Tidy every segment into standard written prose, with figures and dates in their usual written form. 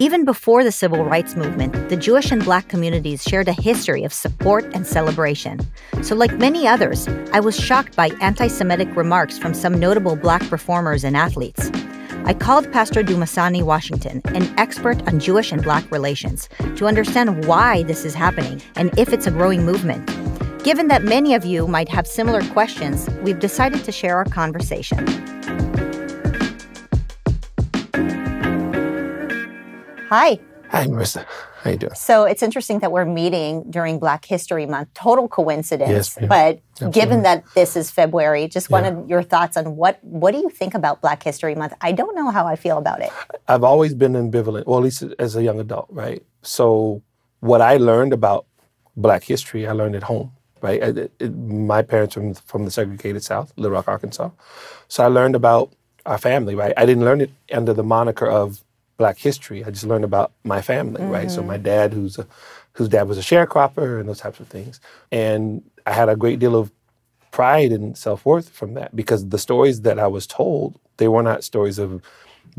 Even before the civil rights movement, the Jewish and Black communities shared a history of support and celebration. So like many others, I was shocked by anti-Semitic remarks from some notable Black performers and athletes. I called Pastor Dumisani Washington, an expert on Jewish and Black relations, to understand why this is happening and if it's a growing movement. Given that many of you might have similar questions, we've decided to share our conversation. Hi. Hi, Marissa. How you doing? So it's interesting that we're meeting during Black History Month. Total coincidence. Yes, ma'am. But Absolutely. Given that this is February, just wanted your thoughts on what do you think about Black History Month? I don't know how I feel about it. I've always been ambivalent, well, at least as a young adult, right? So what I learned about Black history, I learned at home, right? My parents are from the segregated South, Little Rock, Arkansas. So I learned about our family, right? I didn't learn it under the moniker of Black history. I just learned about my family, right? So my dad, whose dad was a sharecropper and those types of things. And I had a great deal of pride and self-worth from that because the stories that I was told, they were not stories of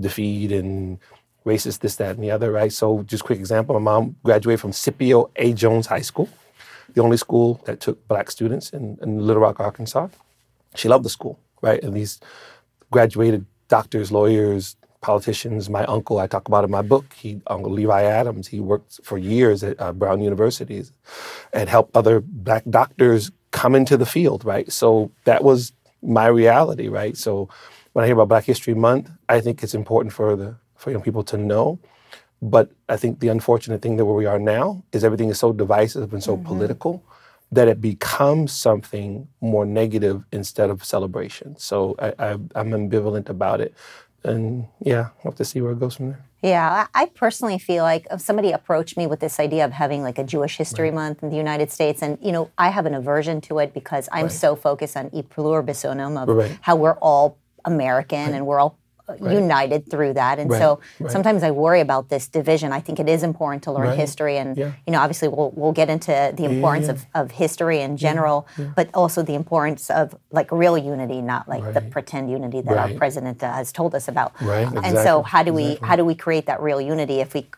defeat and racist, this, that, and the other, right? So just a quick example, my mom graduated from Scipio A. Jones High School, the only school that took Black students in Little Rock, Arkansas. She loved the school, right? And these graduated doctors, lawyers, politicians. My uncle, I talk about in my book, Uncle Levi Adams, he worked for years at Brown Universities and helped other Black doctors come into the field, right? So that was my reality, right? So when I hear about Black History Month, I think it's important for young people to know. But I think the unfortunate thing that where we are now is everything is so divisive and so political that it becomes something more negative instead of celebration. So I'm ambivalent about it. And yeah, we'll have to see where it goes from there. Yeah, I personally feel like if somebody approached me with this idea of having like a Jewish History Month in the United States, and I have an aversion to it because I'm so focused on I pluribus unum of how we're all American and we're all united through that. And so sometimes I worry about this division. I think it is important to learn history and, obviously we'll get into the importance of history in general, but also the importance of like real unity, not like the pretend unity that our president has told us about. And so how do we create that real unity if we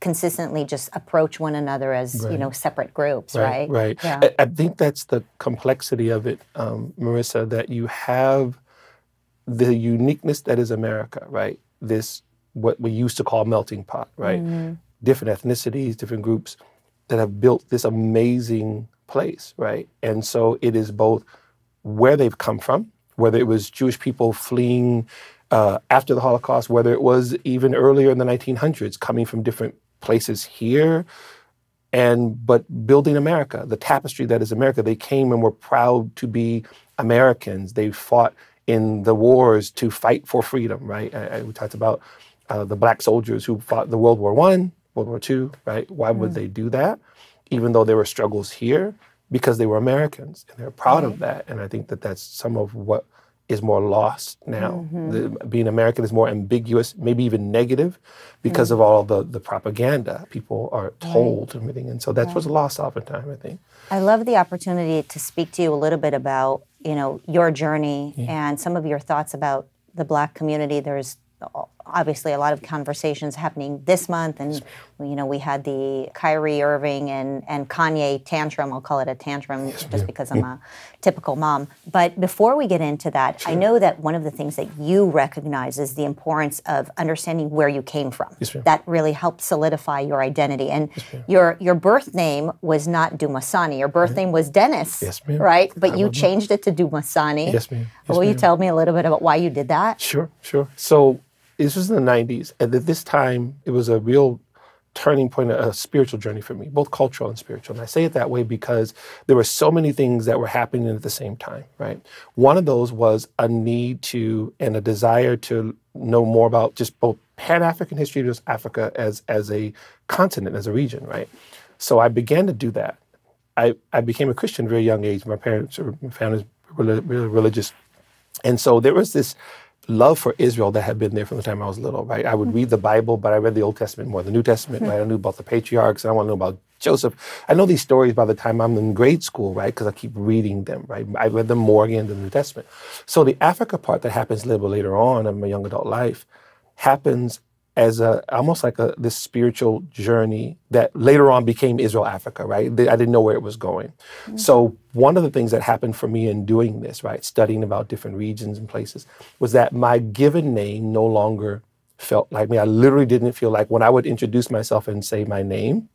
consistently just approach one another as, separate groups, right? Right. Yeah. I think that's the complexity of it, Marissa, that you have the uniqueness that is America, right? This, what we used to call melting pot, right? Different ethnicities, different groups that have built this amazing place, right? And so it is both where they've come from, whether it was Jewish people fleeing after the Holocaust, whether it was even earlier in the 1900s, coming from different places here, but building America, the tapestry that is America. They came and were proud to be Americans. They fought in the wars to fight for freedom, right? We talked about the Black soldiers who fought the World War I, World War II, right? Why would they do that? Even though there were struggles here, because they were Americans and they're proud of that. And I think that that's some of what is more lost now. Being American is more ambiguous, maybe even negative because of all the propaganda people are told and everything. And so that's what's lost oftentimes, I think. I love the opportunity to speak to you a little bit about, your journey and some of your thoughts about the Black community. There's obviously a lot of conversations happening this month, and we had the Kyrie Irving and Kanye tantrum. I'll call it a tantrum just because I'm a typical mom. But before we get into that, I know that one of the things that you recognize is the importance of understanding where you came from. That really helped solidify your identity. And your birth name was not Dumisani. Your birth name was Dennis, right? But you changed it to Dumisani. Yes, ma'am. Will you tell me a little bit about why you did that? Sure. So this was in the 90s. And at this time, it was a real turning point, a spiritual journey for me, both cultural and spiritual. And I say it that way because there were so many things that were happening at the same time, right? One of those was a need to and a desire to know more about just both Pan-African history, just Africa as a continent, as a region, right? So I began to do that. I became a Christian at a very young age. My family was really religious. And so there was this love for Israel that had been there from the time I was little, right? I would read the Bible, but I read the Old Testament more than the New Testament, right? I knew about the patriarchs, and I want to know about Joseph. I know these stories by the time I'm in grade school, right? Because I keep reading them, right? I read them more again than the New Testament. So the Africa part that happens a little bit later on in my young adult life happens as almost like this spiritual journey that later on became Israel Africa, right? I didn't know where it was going. So one of the things that happened for me in doing this, right, studying about different regions and places, was that my given name no longer felt like me. I literally didn't feel like when I would introduce myself and say my name,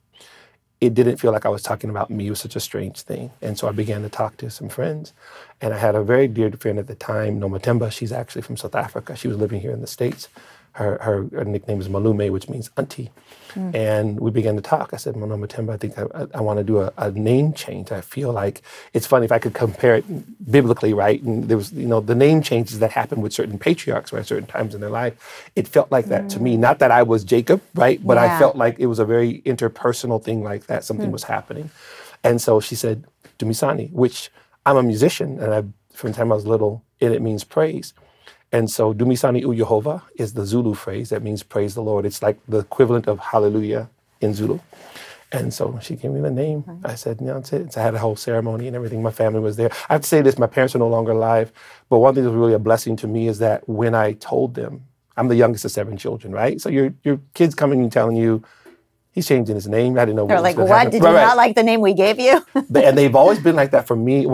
it didn't feel like I was talking about me. It was such a strange thing. And so I began to talk to some friends. And I had a very dear friend at the time, Nomatemba. She's actually from South Africa. She was living here in the States. Her nickname is Malume, which means auntie. And we began to talk. I said, Nomatemba, I think I want to do a name change. I feel like it's funny if I could compare it biblically, right? And there was, the name changes that happen with certain patriarchs, right? Certain times in their life. It felt like that to me. Not that I was Jacob, right? But I felt like it was a very interpersonal thing like that. Something was happening. And so she said, Dumisani, which I'm a musician. And from the time I was little, it means praise. And so Dumisani U Yehovah is the Zulu phrase that means praise the Lord. It's like the equivalent of hallelujah in Zulu. And so she gave me the name. I said, that's it. So I had a whole ceremony and everything. My family was there. I have to say this, my parents are no longer alive. But one thing that was really a blessing to me is that when I told them, I'm the youngest of 7 children, right? So your kid's coming and telling you, he's changing his name. I didn't know. They're like, what? Did you not like the name we gave you? And they've always been like that for me.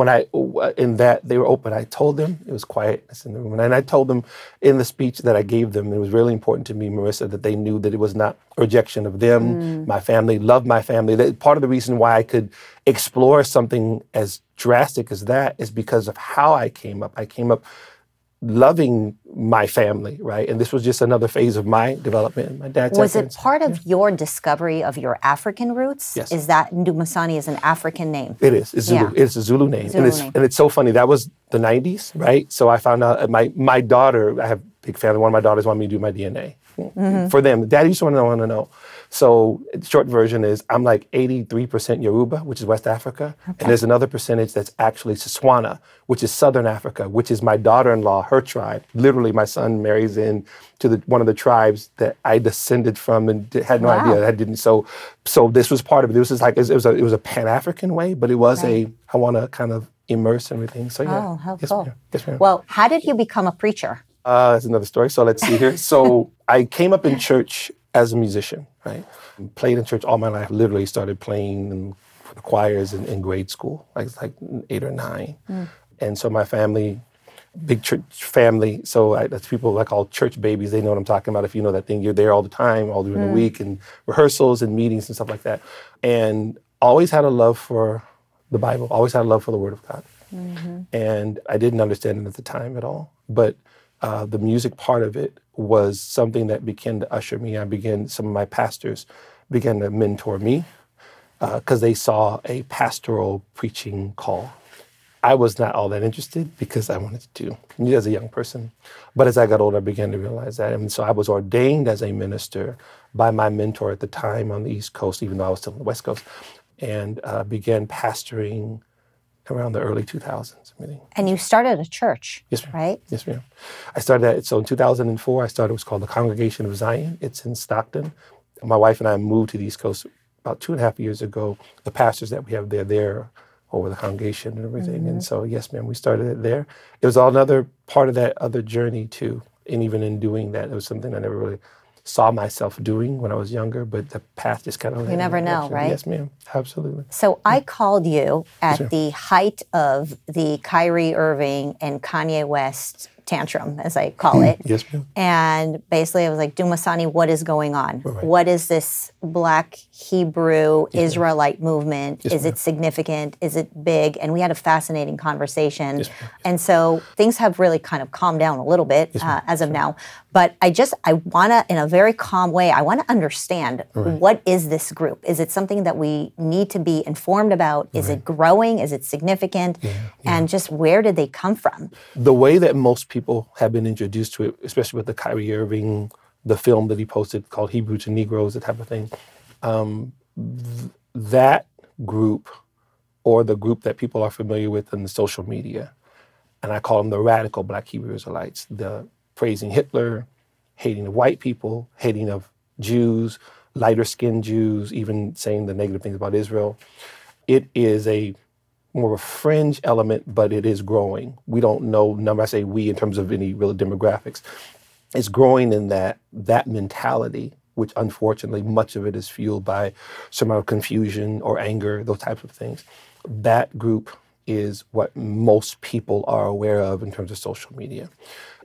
In that they were open, I told them, it was quietness in the room. And I told them in the speech that I gave them, it was really important to me, Marissa, that they knew that it was not a rejection of them. My family loved my family. Part of the reason why I could explore something as drastic as that is because of how I came up. I came up loving my family, right? And this was just another phase of my development. My dad's Was it part of your discovery of your African roots? Yes. Is that Dumisani is an African name? It is. It's Zulu. It's a Zulu name. And it's so funny. That was the 90s, right? So I found out my daughter, I have a big family. One of my daughters wanted me to do my DNA. For them, Daddy used to want to know. So short version is I'm like 83% Yoruba, which is West Africa. Okay. And there's another percentage that's actually Setswana, which is Southern Africa, which is my daughter-in-law, her tribe. Literally, my son marries in to one of the tribes that I descended from and had no idea. I didn't. So this was part of it. It was like it was a Pan-African way, but it was I want to kind of immerse everything. So yeah. Oh, how cool. Ma'am. Yes, ma'am. Well, how did you become a preacher? That's another story. So let's see here. So I came up in church as a musician, right? Played in church all my life. Literally started playing in the choirs in grade school, like 8 or 9. And so my family, big church family. So that's people I call church babies. They know what I'm talking about. If you know that thing, you're there all the time, all during the week, and rehearsals and meetings and stuff like that. And always had a love for the Bible. Always had a love for the Word of God. And I didn't understand it at the time at all. But the music part of it was something that began to usher me. Some of my pastors began to mentor me because they saw a pastoral preaching call. I was not all that interested because I wanted to do music as a young person. But as I got older, I began to realize that. And so I was ordained as a minister by my mentor at the time on the East Coast, even though I was still on the West Coast, and began pastoring around the early 2000s. And you started a church, yes, ma'am. Right? Yes, ma'am. I started that. So in 2004, it was called the Congregation of Zion. It's in Stockton. My wife and I moved to the East Coast about 2.5 years ago. The pastors that we have there over the congregation and everything. And so, yes, ma'am, we started it there. It was all another part of that other journey too. And even in doing that, it was something I never really saw myself doing when I was younger, but the path just kind of... You never know, right? Yes, ma'am. Absolutely. So I called you at the height of the Kyrie Irving and Kanye West tantrum, as I call it. Yes, ma'am. And basically I was like, Dumisani, what is going on? Right. What is this Black Hebrew Israelite movement? Is it significant? Is it big? And we had a fascinating conversation. Yes, and so things have really kind of calmed down a little bit as of now. But I want to, in a very calm way, I want to understand what is this group? Is it something that we need to be informed about? Is it growing? Is it significant? And just where did they come from? The way that most people have been introduced to it, especially with the Kyrie Irving, the film that he posted called Hebrew to Negroes, that type of thing, that group, or the group that people are familiar with in the social media, and I call them the radical Black Hebrew Israelites, the praising Hitler, hating of white people, hating of Jews, lighter-skinned Jews, even saying the negative things about Israel. It is more of a fringe element, but it is growing. We don't know, I say we in terms of any real demographics. is growing in that mentality, which unfortunately much of it is fueled by some amount of confusion or anger, those types of things. That group is what most people are aware of in terms of social media.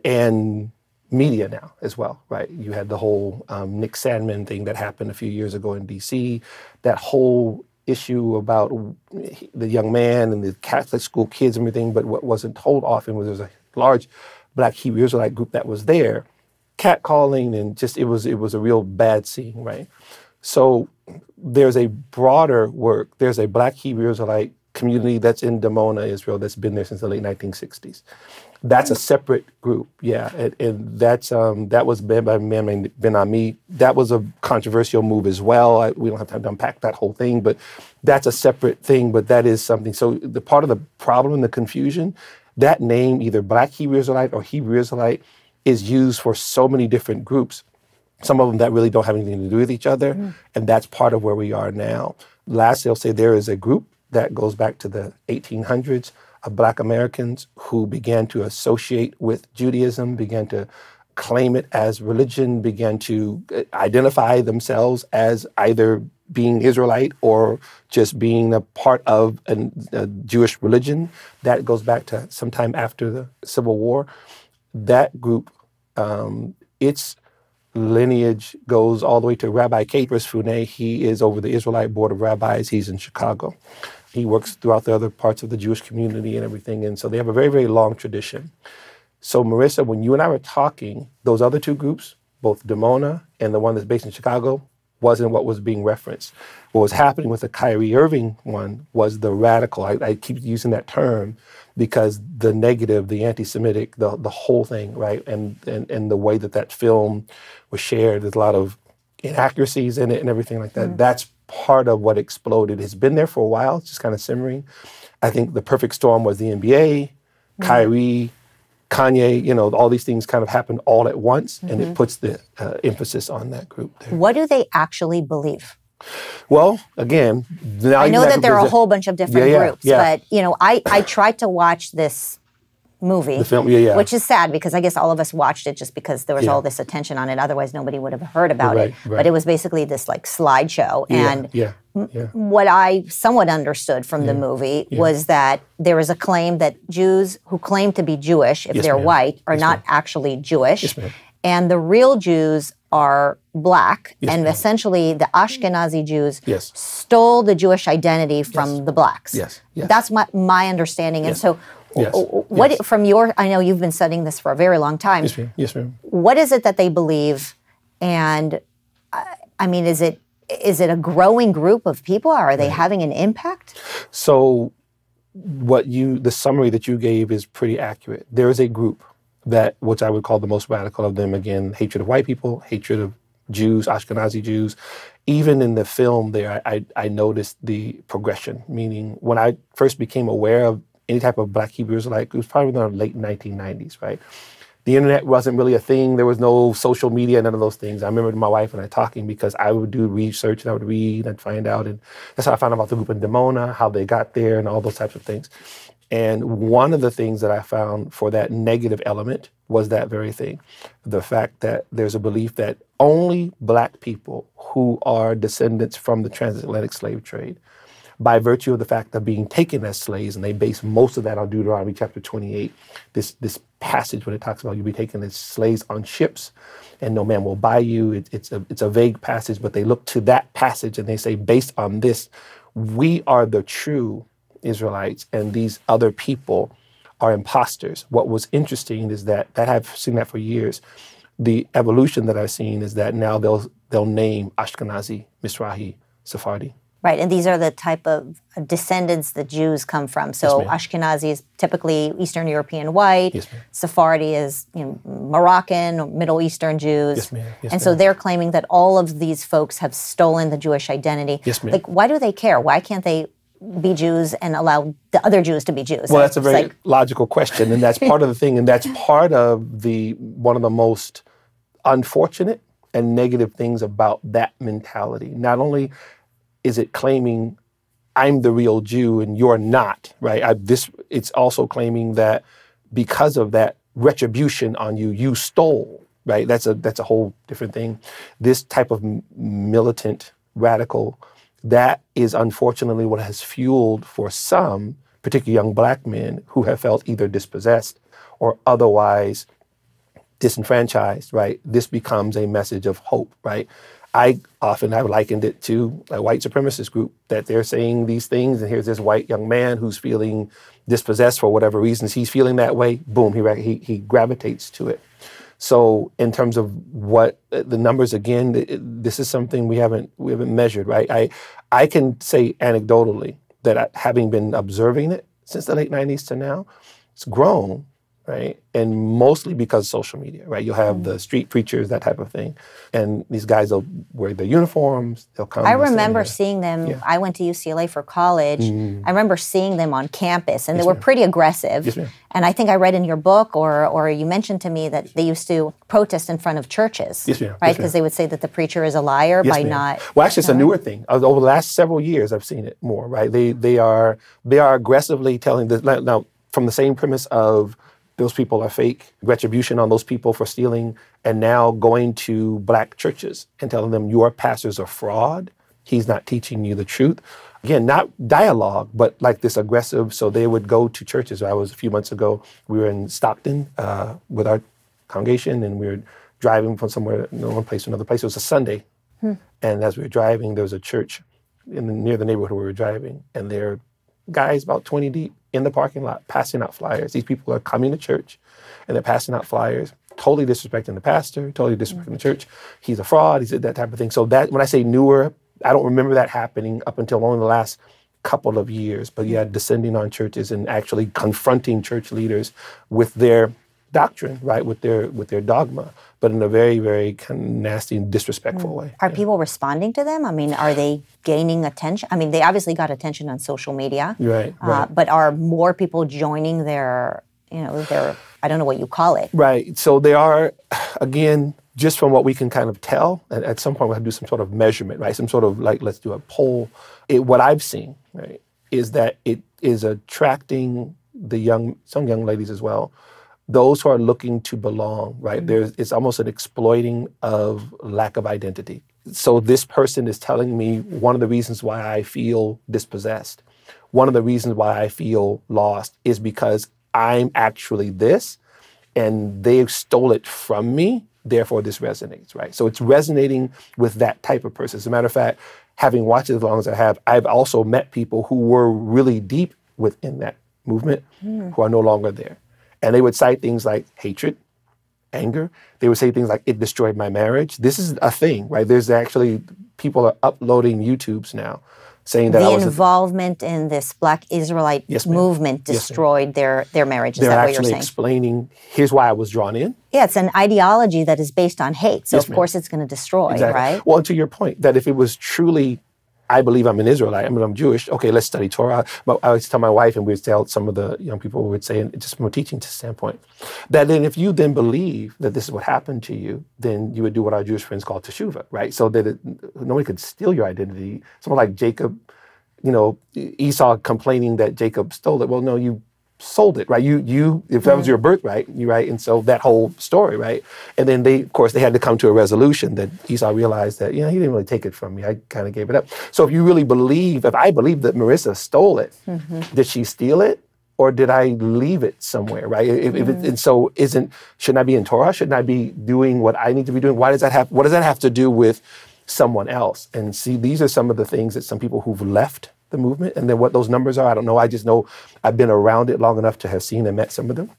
And media now as well, right? You had the whole Nick Sandmann thing that happened a few years ago in DC. That whole issue about the young man and the Catholic school kids and everything, but what wasn't told often was there was a large Black Hebrew Israelite group that was there, catcalling, and just it was a real bad scene, right? So there's a broader work. There's a Black Hebrew Israelite community that's in Dimona, Israel, that's been there since the late 1960s. That's a separate group, yeah, and that's that was led by a man named Ben Ami. That was a controversial move as well. We don't have time to unpack that whole thing, but that's a separate thing. But that is something. So the part of the problem and the confusion, that name, either Black Hebrew Israelite or Hebrew Israelite, is used for so many different groups. Some of them that really don't have anything to do with each other, and that's part of where we are now. Lastly, I'll say there is a group that goes back to the 1800s of Black Americans who began to associate with Judaism, began to claim it as religion, began to identify themselves as either being Israelite or just being a part of a Jewish religion. That goes back to sometime after the Civil War. That group, its lineage goes all the way to Rabbi Capers Funeh. He is over the Israelite Board of Rabbis. He's in Chicago. He works throughout the other parts of the Jewish community and everything. And so they have a very, very long tradition. So Marissa, when you and I were talking, those other two groups, both Dimona and the one that's based in Chicago, wasn't what was being referenced. What was happening with the Kyrie Irving one was the radical. I keep using that term because the negative, the anti-Semitic, the whole thing, right? And the way that film was shared, there's a lot of inaccuracies in it and everything like that. That's part of what exploded. It's been there for a while, it's just kind of simmering. I think the perfect storm was the NBA, Kyrie, Kanye, all these things kind of happened all at once, and it puts the emphasis on that group there. What do they actually believe? Well, again, now I know that there are a whole bunch of different groups, but I tried to watch this movie, the film, which is sad because I guess all of us watched it just because there was all this attention on it. Otherwise, nobody would have heard about it. Right. But it was basically this like slideshow, and what I somewhat understood from the movie was that there is a claim that Jews who claim to be Jewish, if they're white, are not actually Jewish, and the real Jews are Black, and essentially the Ashkenazi Jews stole the Jewish identity from the Blacks. That's my understanding, and so. From your, I know you've been studying this for a very long time. Yes, ma'am. What is it that they believe? And I mean, is it a growing group of people? Are they having an impact? So the summary that you gave is pretty accurate. There is a group which I would call the most radical of them, again, hatred of white people, hatred of Jews, Ashkenazi Jews. Even in the film there, I noticed the progression, meaning when I first became aware of any type of Black Hebrews, it was probably in the late 1990s, right? The internet wasn't really a thing. There was no social media, none of those things. I remember my wife and I talking because I would do research and I would read and find out. And that's how I found out about the group in Dimona, how they got there and all those types of things. And one of the things that I found for that negative element was that very thing. The fact that there's a belief that only Black people who are descendants from the transatlantic slave trade, by virtue of the fact of being taken as slaves, and they base most of that on Deuteronomy chapter 28, this passage when it talks about you be taken as slaves on ships and no man will buy you. It's a vague passage, but they look to that passage and they say, based on this, we are the true Israelites and these other people are imposters. What was interesting is that I've seen that for years. The evolution that I've seen is that now they'll name Ashkenazi, Mizrahi, Sephardi. Right, and these are the type of descendants that Jews come from. So Ashkenazi is typically Eastern European white. Sephardi is Moroccan or Middle Eastern Jews. And so they're claiming that all of these folks have stolen the Jewish identity. Like, why do they care? Why can't they be Jews and allow the other Jews to be Jews? Well, that's a very logical question, and that's part of the thing, and that's part of one of the most unfortunate and negative things about that mentality. Not only is it claiming I'm the real Jew and you're not, right? It's also claiming that because of that retribution on you, you stole right? That's a whole different thing. This type of militant, radical, that is unfortunately what has fueled for some, particularly young black men who have felt either dispossessed or otherwise disenfranchised, right? This becomes a message of hope, right? I often have likened it to a white supremacist group, that they're saying these things, and here's this white young man who's feeling dispossessed for whatever reasons he's feeling that way. Boom, he gravitates to it. So in terms of what the numbers, again, this is something we haven't measured, right? I can say anecdotally that having been observing it since the late 90s to now, it's grown, right? And mostly because of social media, right? You'll have the street preachers, that type of thing. And these guys will wear their uniforms, they'll come. I remember seeing them, I went to UCLA for college. I remember seeing them on campus, and they were pretty aggressive. Yes, ma'am. And I think I read in your book, or you mentioned to me, that they used to protest in front of churches, yes, ma'am. right? Because they would say that the preacher is a liar by not... Well, actually, it's a newer thing. Over the last several years, I've seen it more, right? They are aggressively telling, now, from the same premise of those people are fake, retribution on those people for stealing, and now going to black churches and telling them your pastors are fraud, he's not teaching you the truth. Again, not dialogue, but like this aggressive, so they would go to churches. A few months ago, we were in Stockton with our congregation, and we were driving from somewhere, one place to another place. It was a Sunday, and as we were driving, there was a church near the neighborhood where we were driving, and there are guys about 20 deep in the parking lot passing out flyers. These people are coming to church and they're passing out flyers, totally disrespecting the pastor, totally disrespecting the church. He's a fraud, he's that type of thing. So that, when I say newer, I don't remember that happening up until only the last couple of years, but descending on churches and actually confronting church leaders with their doctrine, right, with their dogma, but in a very, very kind of nasty and disrespectful way. Are people responding to them? I mean, are they gaining attention? I mean, they obviously got attention on social media, right. But are more people joining their, I don't know what you call it. Right. So they are, again, just from what we can kind of tell, and at some point we'll have to do some sort of measurement, right? Some sort of let's do a poll. What I've seen, right, is that it is attracting some young ladies as well, those who are looking to belong, right? It's almost an exploiting of lack of identity. So this person is telling me one of the reasons why I feel dispossessed, one of the reasons why I feel lost is because I'm actually this, and they stole it from me, therefore this resonates, right? So it's resonating with that type of person. As a matter of fact, having watched it as long as I have, I've also met people who were really deep within that movement who are no longer there. And they would cite things like hatred, anger. They would say things like, it destroyed my marriage. This is a thing, right? There's actually, people are uploading YouTubes now saying that the involvement in this Black Israelite movement destroyed their marriage. Is that what you're saying? They're actually explaining, here's why I was drawn in. Yeah, it's an ideology that is based on hate. So of course it's going to destroy, right? Well, to your point, that if it was truly, I believe I'm an Israelite, I'm Jewish, okay, let's study Torah. But I would tell my wife, and we would tell some of the young people, we would say, and just from a teaching standpoint, that then if you then believe that this is what happened to you, then you would do what our Jewish friends call teshuvah, right? So that nobody could steal your identity. Someone like Jacob, Esau complaining that Jacob stole it. Well, no, you sold it, right? If that was your birthright, right? And so that whole story, right? And then they had to come to a resolution that Esau realized that, he didn't really take it from me. I kind of gave it up. So if you really believe, if I believe that Marissa stole it, did she steal it? Or did I leave it somewhere, right? Shouldn't I be in Torah? Shouldn't I be doing what I need to be doing? What does that have to do with someone else? And see, these are some of the things that some people who've left the movement, and then what those numbers are, I don't know. I just know I've been around it long enough to have seen and met some of them.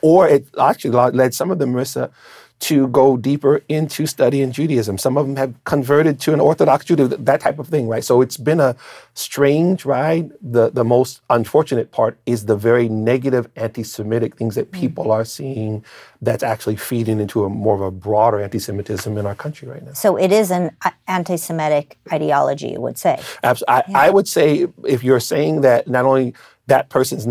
Or it actually led some of them, Marissa, to go deeper into studying Judaism. Some of them have converted to an Orthodox Judaism, that type of thing, right? So it's been a strange ride. The most unfortunate part is the very negative anti-Semitic things that people are seeing that's actually feeding into more of a broader anti-Semitism in our country right now. So it is an anti-Semitic ideology, you would say? Absolutely. I would say, if you're saying that not only that person's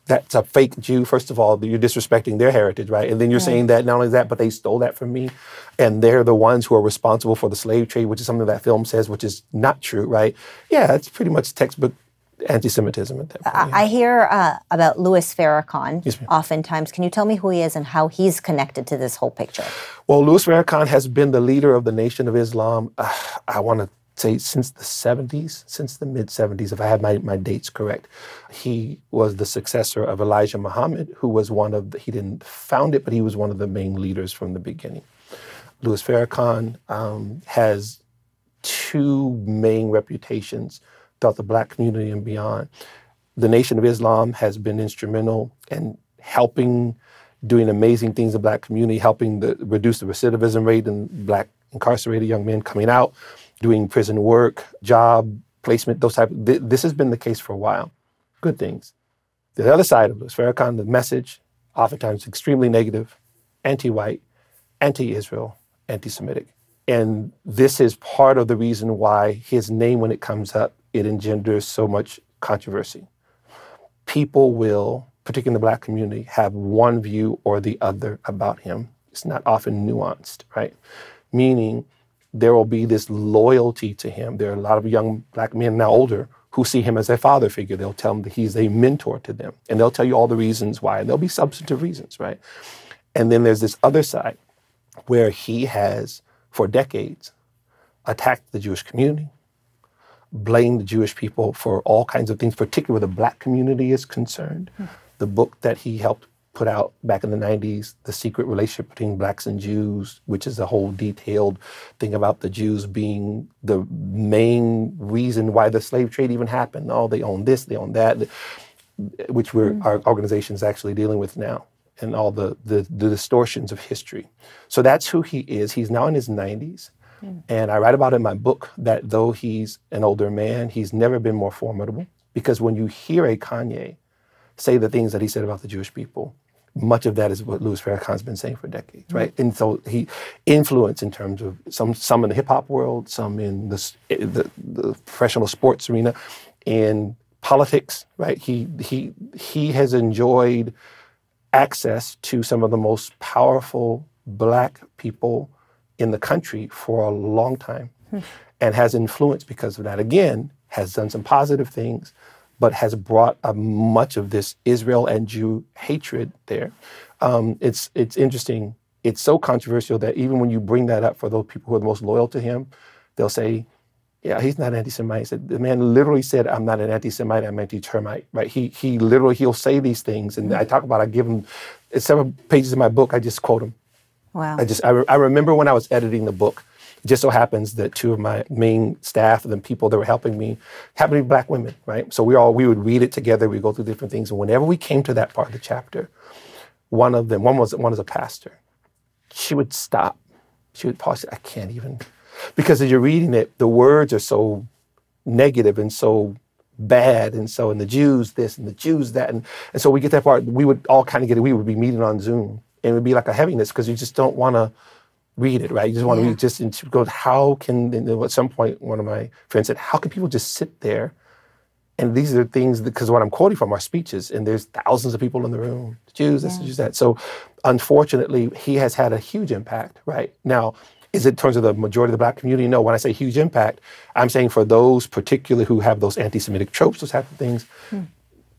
that's a fake Jew, first of all, you're disrespecting their heritage, right? And then you're saying that not only that, but they stole that from me, and they're the ones who are responsible for the slave trade, which is something that film says, which is not true, right? Yeah, it's pretty much textbook anti-Semitism at that point. I hear about Louis Farrakhan Yes, ma'am. oftentimes. Can you tell me who he is and how he's connected to this whole picture? Well, Louis Farrakhan has been the leader of the Nation of Islam, I want to say since the 70s, since the mid-70s, if I have my dates correct. He was the successor of Elijah Muhammad, who was he didn't found it, but he was one of the main leaders from the beginning. Louis Farrakhan has two main reputations throughout the Black community and beyond. The Nation of Islam has been instrumental in helping, doing amazing things in the Black community, helping reduce the recidivism rate in Black incarcerated young men coming out, doing prison work, job placement, those type. This has been the case for a while. Good things. The other side of Louis Farrakhan, the message, oftentimes extremely negative, anti-white, anti-Israel, anti-Semitic. And this is part of the reason why his name, when it comes up, it engenders so much controversy. People will, particularly in the Black community, have one view or the other about him. It's not often nuanced, right? Meaning there will be this loyalty to him. There are a lot of young Black men, now older, who see him as their father figure. They'll tell him that he's a mentor to them. And they'll tell you all the reasons why. And there'll be substantive reasons, right? And then there's this other side where he has, for decades, attacked the Jewish community, blamed the Jewish people for all kinds of things, particularly where the Black community is concerned. The book that he helped put out back in the 90s, The Secret Relationship Between Blacks and Jews, which is a whole detailed thing about the Jews being the main reason why the slave trade even happened. Oh, they own this, they own that, which our organization is actually dealing with now, and all the distortions of history. So that's who he is. He's now in his 90s. And I write about in my book that though he's an older man, he's never been more formidable. Because when you hear a Kanye say the things that he said about the Jewish people, much of that is what Louis Farrakhan's been saying for decades, right? And so he influenced in terms of some in the hip hop world, some in the professional sports arena, in politics, right? He has enjoyed access to some of the most powerful Black people in the country for a long time, and has influenced because of that. Again, has done some positive things, but has brought much of this Israel and Jew hatred there. It's interesting. It's so controversial that even when you bring that up for those people who are the most loyal to him, they'll say, yeah, he's not anti-Semite. The man literally said, I'm not an anti-Semite, I'm anti-termite, right? He literally, he'll say these things. And I talk about, I give him, it's several pages in my book, I just quote him. Wow. I remember when I was editing the book, it just so happens that two of my main staff and the people that were helping me happened to be Black women, right? So we would read it together, we'd go through different things. And whenever we came to that part of the chapter, one was a pastor. She would stop. She would pause. I can't even, because as you're reading it, the words are so negative and so bad. And the Jews this and the Jews that. And so we get that part, we would all kind of get it. We would be meeting on Zoom. And it would be like a heaviness because you just don't want to read it, right? You just want to read just and go, how can, and at some point, one of my friends said, how can people just sit there? And these are things, because what I'm quoting from are speeches, and there's thousands of people in the room, Jews, this, Jews, that. So unfortunately, he has had a huge impact, right? Now, is it in terms of the majority of the Black community? No, when I say huge impact, I'm saying for those particularly who have those anti-Semitic tropes, those type of things,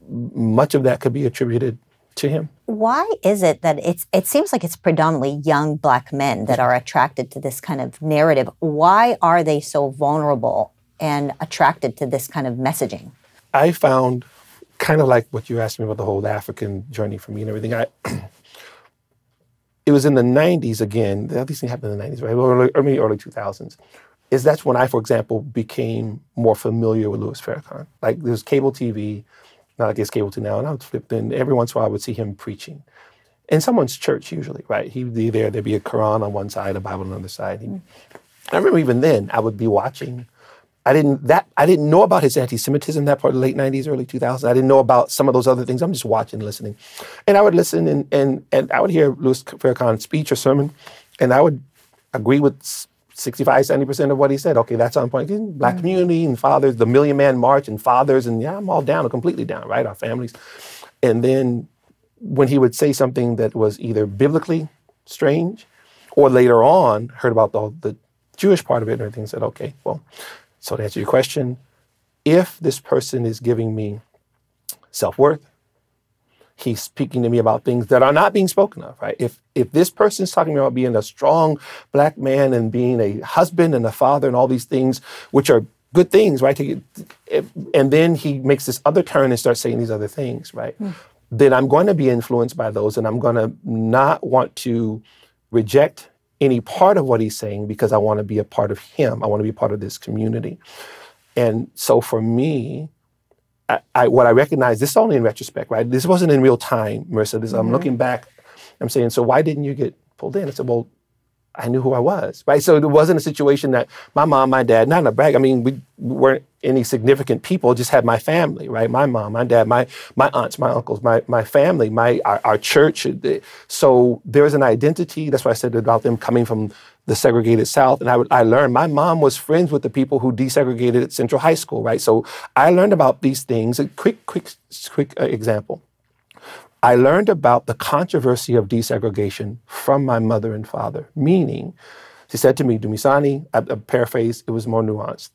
much of that could be attributed to him. Why is it that it seems like it's predominantly young Black men that are attracted to this kind of narrative? Why are they so vulnerable and attracted to this kind of messaging? I found, kind of like what you asked me about the whole African journey for me and everything, it was in the 90s again, these things happened in the 90s, right? Early 2000s. That's when I, for example, became more familiar with Louis Farrakhan. Like there was cable TV, not like it's cable to now, and I would flip in. Every once in a while I would see him preaching. In someone's church usually, right? He'd be there, there'd be a Quran on one side, a Bible on the other side. I remember even then I would be watching. I didn't know about his anti-Semitism, that part of the late 90s, early 2000s. I didn't know about some of those other things. I'm just watching, listening. And I would listen and I would hear Louis Farrakhan's speech or sermon, and I would agree with 65, 70% of what he said. Okay, that's on point. Black community and fathers, the Million Man March and fathers, and I'm all down, completely down, right? Our families. And then when he would say something that was either biblically strange or later on heard about the Jewish part of it and everything, said, okay, well, so to answer your question, if this person is giving me self-worth, he's speaking to me about things that are not being spoken of, right? If this person's talking about being a strong Black man and being a husband and a father and all these things, which are good things, right? And then he makes this other turn and starts saying these other things, right? Then I'm going to be influenced by those, and I'm going to not want to reject any part of what he's saying because I want to be a part of him. I want to be a part of this community. And so for me, what I recognize, this is only in retrospect, right? This wasn't in real time, Marissa. I'm looking back, I'm saying, so why didn't you get pulled in? I said, well, I knew who I was, right? So it wasn't a situation that my mom, my dad, not in a brag. I mean, we weren't any significant people, just had my family, right? My mom, my dad, my aunts, my uncles, my family, our church. So there was an identity. That's why I said about them coming from the segregated South. And I learned my mom was friends with the people who desegregated at Central High School, right? So I learned about these things. A quick example. I learned about the controversy of desegregation from my mother and father, meaning she said to me, Dumisani, I paraphrase, it was more nuanced.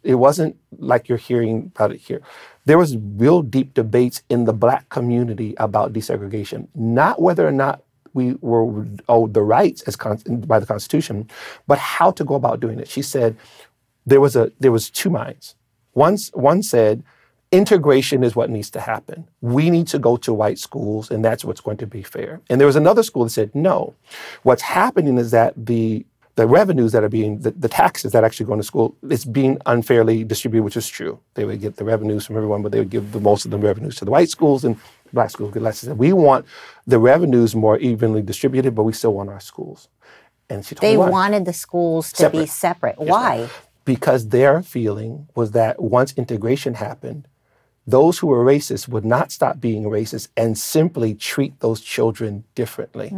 It wasn't like you're hearing about it here. There was real deep debates in the Black community about desegregation, not whether or not we were owed the rights by the Constitution, but how to go about doing it. She said there was two minds. One said, integration is what needs to happen. We need to go to white schools, and that's what's going to be fair. And there was another school that said, no. What's happening is that the revenues that are being, the taxes that actually go into school, it's being unfairly distributed, which is true. They would get the revenues from everyone, but they would give most of the revenues to the white schools, and Black schools get less. We want the revenues more evenly distributed, but we still want our schools. And she told me why. They wanted the schools to be separate. Yes, why? Ma'am. Because their feeling was that once integration happened, those who were racist would not stop being racist and simply treat those children differently.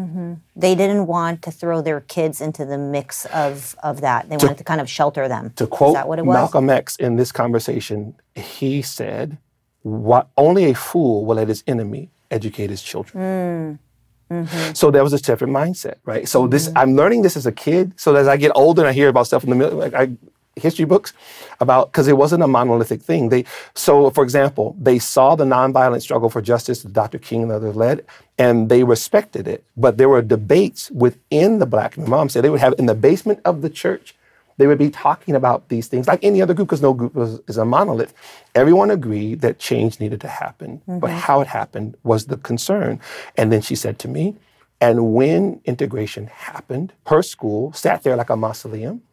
They didn't want to throw their kids into the mix of that. They wanted to kind of shelter them. To quote Is that what it was? Malcolm X in this conversation, he said, only a fool will let his enemy educate his children. So there was a different mindset, right? So I'm learning this as a kid. So as I get older and I hear about stuff in the middle, history books about, because it wasn't a monolithic thing. So for example, they saw the nonviolent struggle for justice that Dr. King and others led, and they respected it. But there were debates within the Black community. Mom said they would have in the basement of the church, they would be talking about these things like any other group, because no group is a monolith. Everyone agreed that change needed to happen, but how it happened was the concern. And then she said to me, and when integration happened, her school sat there like a mausoleum.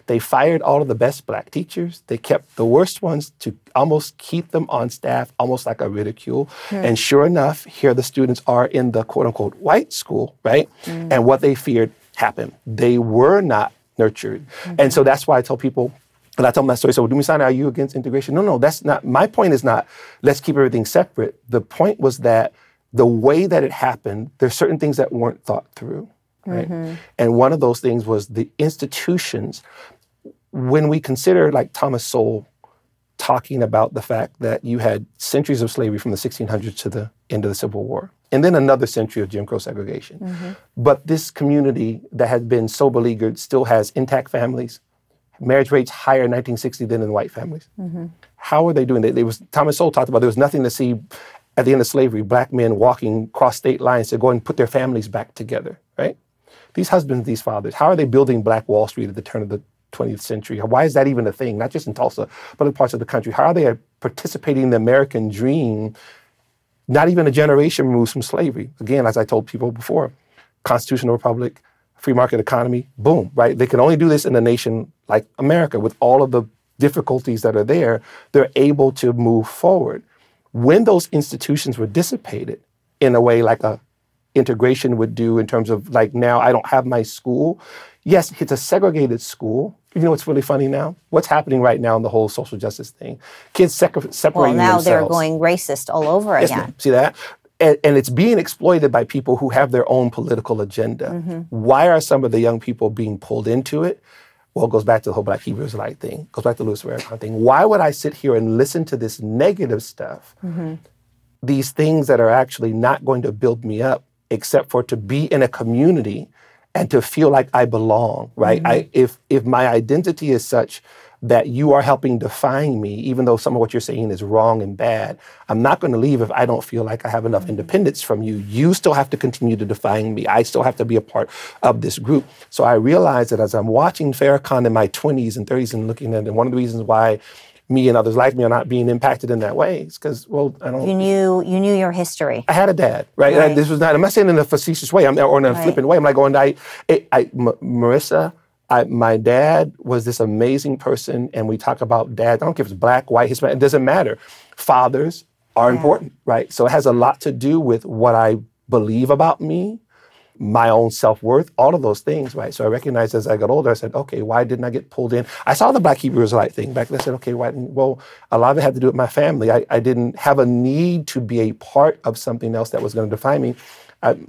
They fired all of the best Black teachers. They kept the worst ones to almost keep them on staff, almost like a ridicule. And sure enough, here the students are in the quote unquote white school, right? And what they feared happened. They were not nurtured. And so that's why I tell people, and I tell them that story, so Dumisani, are you against integration? No, that's not, my point is not, let's keep everything separate. The point was that the way that it happened, there's certain things that weren't thought through. Right? And one of those things was the institutions. When we consider like Thomas Sowell talking about the fact that you had centuries of slavery from the 1600s to the end of the Civil War, and then another century of Jim Crow segregation. But this community that had been so beleaguered still has intact families, marriage rates higher in 1960 than in white families. How are they doing that? Thomas Sowell talked about there was nothing to see at the end of slavery, Black men walking across state lines to go and put their families back together, right? These husbands, these fathers, how are they building Black Wall Street at the turn of the 20th century? Why is that even a thing? Not just in Tulsa, but other parts of the country. How are they participating in the American dream, not even a generation removed from slavery? Again, as I told people before, constitutional republic, free market economy, boom, right? They can only do this in a nation like America with all of the difficulties that are there. They're able to move forward. When those institutions were dissipated in a way like a integration would do in terms of like now I don't have my school. Yes, it's a segregated school. You know what's really funny now? What's happening right now in the whole social justice thing? Kids separating themselves. Well, now they're going racist all over again. Yes, see that? And it's being exploited by people who have their own political agenda. Why are some of the young people being pulled into it? Well, it goes back to the whole Black Hebrew Israelite thing. It goes back to Louis Farrakhan thing. Why would I sit here and listen to this negative stuff? These things that are actually not going to build me up, except for to be in a community and to feel like I belong, right? If my identity is such that you are helping define me, even though some of what you're saying is wrong and bad. I'm not going to leave if I don't feel like I have enough independence from you. You still have to continue to define me. I still have to be a part of this group. So I realized that as I'm watching Farrakhan in my 20s and 30s and looking at it, and one of the reasons why me and others like me are not being impacted in that way is because, well, I don't... You knew your history. I had a dad, right? And this was not, I'm not saying in a facetious way, or in a flippant way. I'm like going, Marissa, my dad was this amazing person, and we talk about dads. I don't care if it's black, white, Hispanic, it doesn't matter. Fathers are important, right? So it has a lot to do with what I believe about me, my own self-worth, all of those things, right? So I recognized as I got older, I said, okay, why didn't I get pulled in? I saw the Black Hebrew Israelite thing back then. I said, okay, why didn't, well, a lot of it had to do with my family. I didn't have a need to be a part of something else that was going to define me.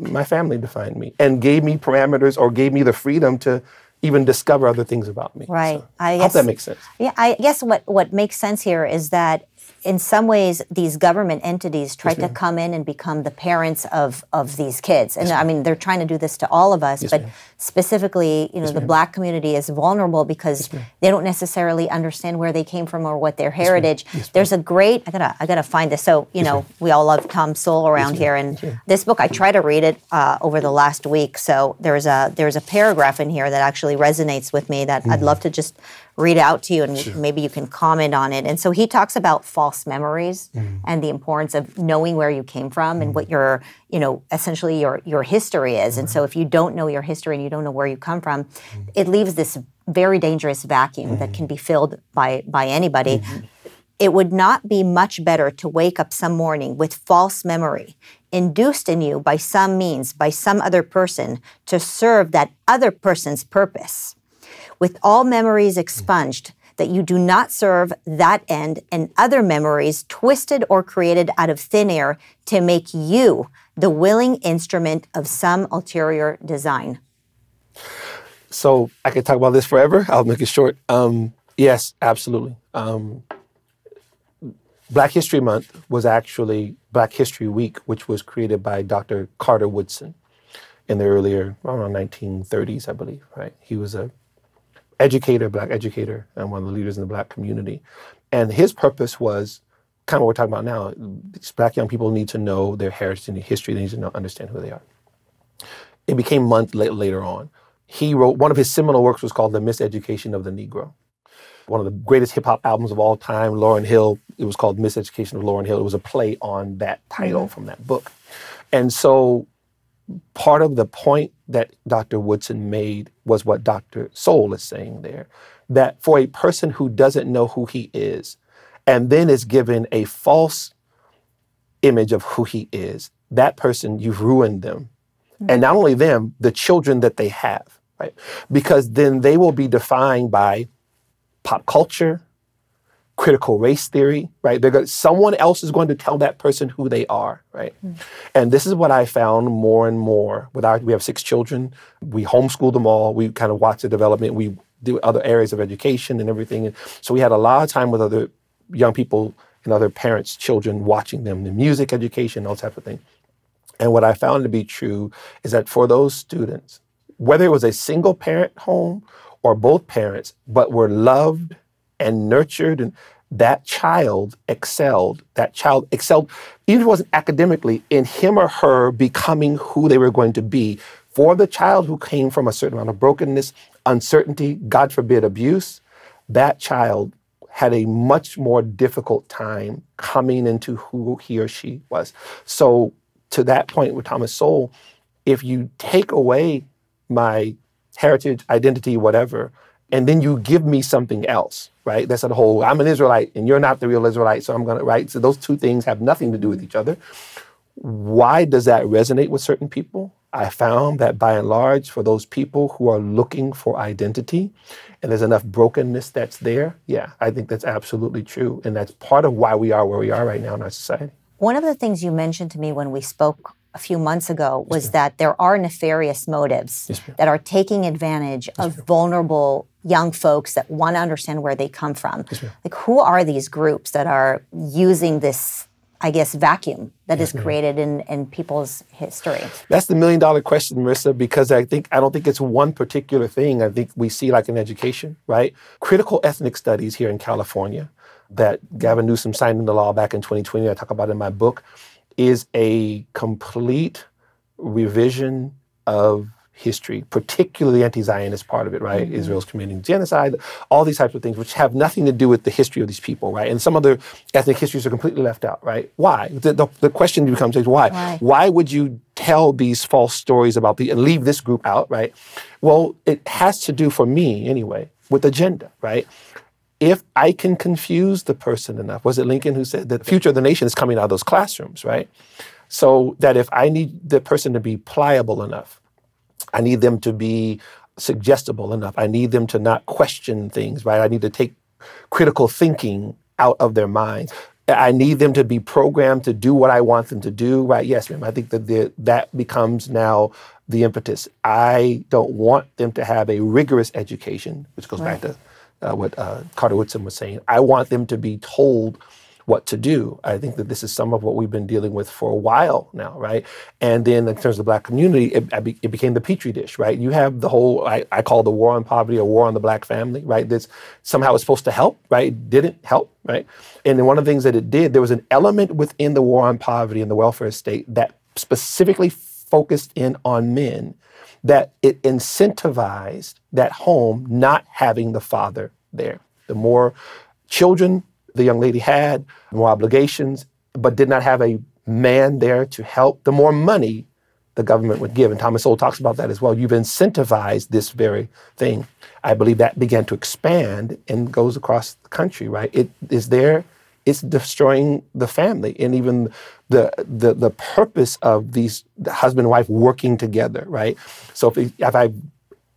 My family defined me and gave me parameters or gave me the freedom to even discover other things about me. Right. So, I hope that makes sense. Yeah, I guess what makes sense here is that in some ways, these government entities try to come in and become the parents of these kids. And I mean, they're trying to do this to all of us, but specifically, the Black community is vulnerable because they don't necessarily understand where they came from or what their heritage. There's a great, I gotta find this. So, we all love Tom Sowell around here. And this book, I try to read it over the last week. So there's a paragraph in here that actually resonates with me that I'd love to just read out to you, and maybe you can comment on it. And so he talks about false memories and the importance of knowing where you came from and what your, essentially your history is. And so if you don't know your history and you don't know where you come from, it leaves this very dangerous vacuum that can be filled by anybody. It would not be much better to wake up some morning with false memory induced in you by some means, by some other person, to serve that other person's purpose, with all memories expunged, that you do not serve that end, and other memories twisted or created out of thin air to make you the willing instrument of some ulterior design. So I could talk about this forever. I'll make it short. Yes, absolutely. Black History Month was actually Black History Week, which was created by Dr. Carter Woodson in the around 1930s, I believe, right? He was a educator, Black educator, and one of the leaders in the Black community. And his purpose was kind of what we're talking about now. These Black young people need to know their heritage and their history. They need to understand who they are. It became month later on. He wrote, one of his seminal works was called The Miseducation of the Negro. One of the greatest hip hop albums of all time, Lauryn Hill, it was called Miseducation of Lauryn Hill. It was a play on that title from that book. And so part of the point that Dr. Woodson made was what Dr. Sowell is saying there, that for a person who doesn't know who he is and then is given a false image of who he is, that person, you've ruined them. And not only them, the children that they have, right? Because then they will be defined by pop culture, critical race theory, right? Someone else is going to tell that person who they are, right? And this is what I found more and more. We have 6 children. We homeschool them all. We kind of watch the development. We do other areas of education and everything. And so we had a lot of time with other young people and other parents' children, watching them, the music education, all type of thing. And what I found to be true is that for those students, whether it was a single parent home or both parents, but were loved and nurtured, and that child excelled. That child excelled, even if it wasn't academically, in him or her becoming who they were going to be. For the child who came from a certain amount of brokenness, uncertainty, God forbid, abuse, that child had a much more difficult time coming into who he or she was. So to that point with Thomas Sowell, if you take away my heritage, identity, whatever, and then you give me something else, right? That's the whole, I'm an Israelite and you're not the real Israelite, so I'm gonna, right? So those two things have nothing to do with each other. Why does that resonate with certain people? I found that by and large, for those people who are looking for identity, and there's enough brokenness that's there, yeah, I think that's absolutely true. And that's part of why we are where we are right now in our society. One of the things you mentioned to me when we spoke a few months ago was that there are nefarious motives that are taking advantage of vulnerable young folks that want to understand where they come from. Like, who are these groups that are using this I guess, vacuum that is created in people's history? That's the million-dollar question, Marissa, because I don't think it's one particular thing. I think we see, like in education, right? Critical ethnic studies here in California that Gavin Newsom signed into law back in 2020, I talk about in my book, is a complete revision of history, particularly anti-Zionist part of it, right? Israel's committing genocide, all these types of things, which have nothing to do with the history of these people, right? And some other ethnic histories are completely left out, right? Why? The question becomes, why? Why would you tell these false stories about and leave this group out, right? Well, it has to do, for me anyway, with agenda, right? If I can confuse the person enough, was it Lincoln who said that the future of the nation is coming out of those classrooms, right? So that if I need the person to be pliable enough, I need them to be suggestible enough. I need them to not question things, right? I need to take critical thinking out of their minds. I need them to be programmed to do what I want them to do, right? Yes, ma'am. I think that becomes now the impetus. I don't want them to have a rigorous education, which goes back to what Carter Woodson was saying. I want them to be told what to do. I think that this is some of what we've been dealing with for a while now, right? And then in terms of the Black community, it became the Petri dish, right? You have the whole, I call the war on poverty a war on the Black family, right? This somehow was supposed to help, right? It didn't help, right? And then one of the things that it did, there was an element within the war on poverty and the welfare state that specifically focused in on men, that it incentivized that home not having the father there. The more children the young lady had, more obligations, but did not have a man there to help, the more money the government would give. And Thomas Sowell talks about that as well. You've incentivized this very thing. I believe that began to expand and goes across the country, right? It is there. It's destroying the family and even the purpose of the husband and wife working together, right? So if I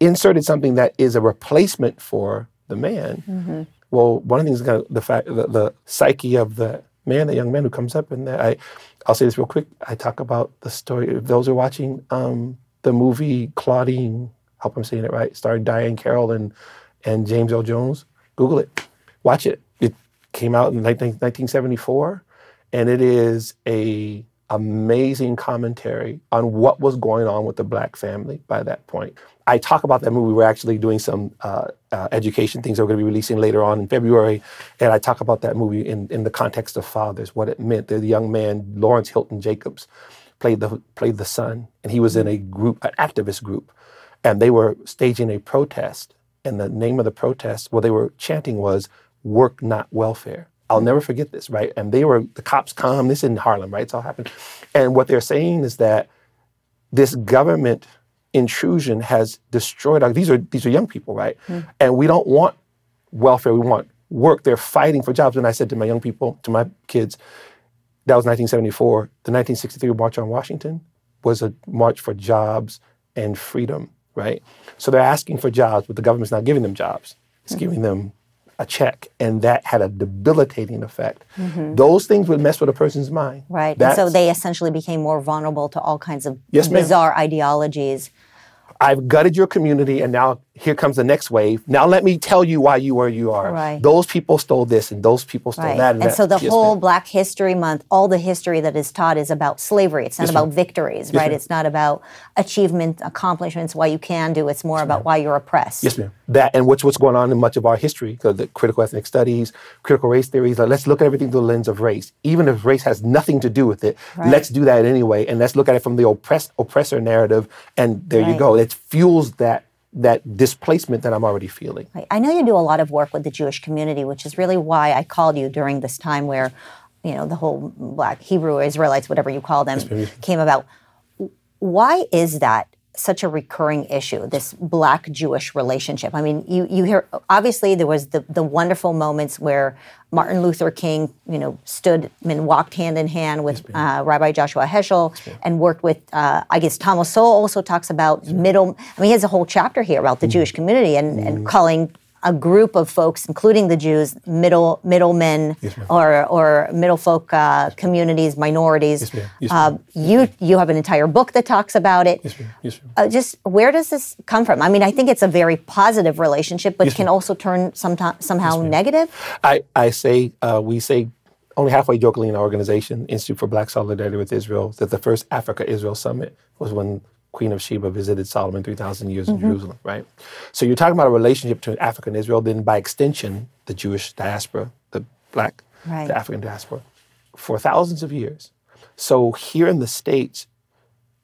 inserted something that is a replacement for the man, well, one of the things is the psyche of the man, the young man who comes up, and I'll say this real quick. I talk about the story. If those who are watching the movie Claudine, I hope I'm saying it right, starring Diane Carroll and James L. Jones, Google it, watch it. It came out in 1974, and it is a amazing commentary on what was going on with the Black family by that point. I talk about that movie. We're actually doing some education things that we're going to be releasing later on in February. And I talk about that movie in the context of fathers, what it meant. The young man, Lawrence Hilton Jacobs, played the son. And he was in a group, an activist group. And they were staging a protest. And the name of the protest, what they were chanting was, "Work, not welfare." I'll never forget this, right? And the cops come, this in Harlem, right? It's all happened. And what they're saying is that this government intrusion has destroyed these are young people, right? And we don't want welfare, we want work. They're fighting for jobs. And I said to my young people, to my kids, that was 1974. The 1963 March on Washington was a march for jobs and freedom, right? So they're asking for jobs, but the government's not giving them jobs. It's giving them a check, and that had a debilitating effect. Those things would mess with a person's mind. Right, and so they essentially became more vulnerable to all kinds of bizarre ideologies. I've gutted your community, and now here comes the next wave. Now let me tell you why you are you are. Right. Those people stole this, and those people stole that. And so the whole Black History Month, all the history that is taught is about slavery. It's not about victories, right? It's not about achievement, accomplishments, why you can do. It's more about why you're oppressed. Yes, ma'am. That and what's going on in much of our history, the critical ethnic studies, critical race theories. Let's look at everything through the lens of race. Even if race has nothing to do with it, let's do that anyway, and let's look at it from the oppressor narrative, and there you go. It fuels that displacement that I'm already feeling. Right. I know you do a lot of work with the Jewish community, which is really why I called you during this time where, the whole Black Hebrew Israelites, whatever you call them, came about. Why is that such a recurring issue, this Black-Jewish relationship? I mean, you hear, obviously there was the wonderful moments where Martin Luther King, stood and walked hand in hand with Rabbi Joshua Heschel and worked with, I guess Thomas Sowell also talks about he has a whole chapter here about the Jewish community and calling a group of folks, including the Jews, middlemen or middle folk communities, minorities. You have an entire book that talks about it. Just where does this come from? I mean, I think it's a very positive relationship, but can also turn somehow negative. We say only halfway jokingly in our organization, Institute for Black Solidarity with Israel, that the first Africa-Israel summit was when Queen of Sheba visited Solomon 3,000 years in Jerusalem, right? So you're talking about a relationship between Africa and Israel, then by extension, the Jewish diaspora, the Black, the African diaspora, for thousands of years. So here in the States,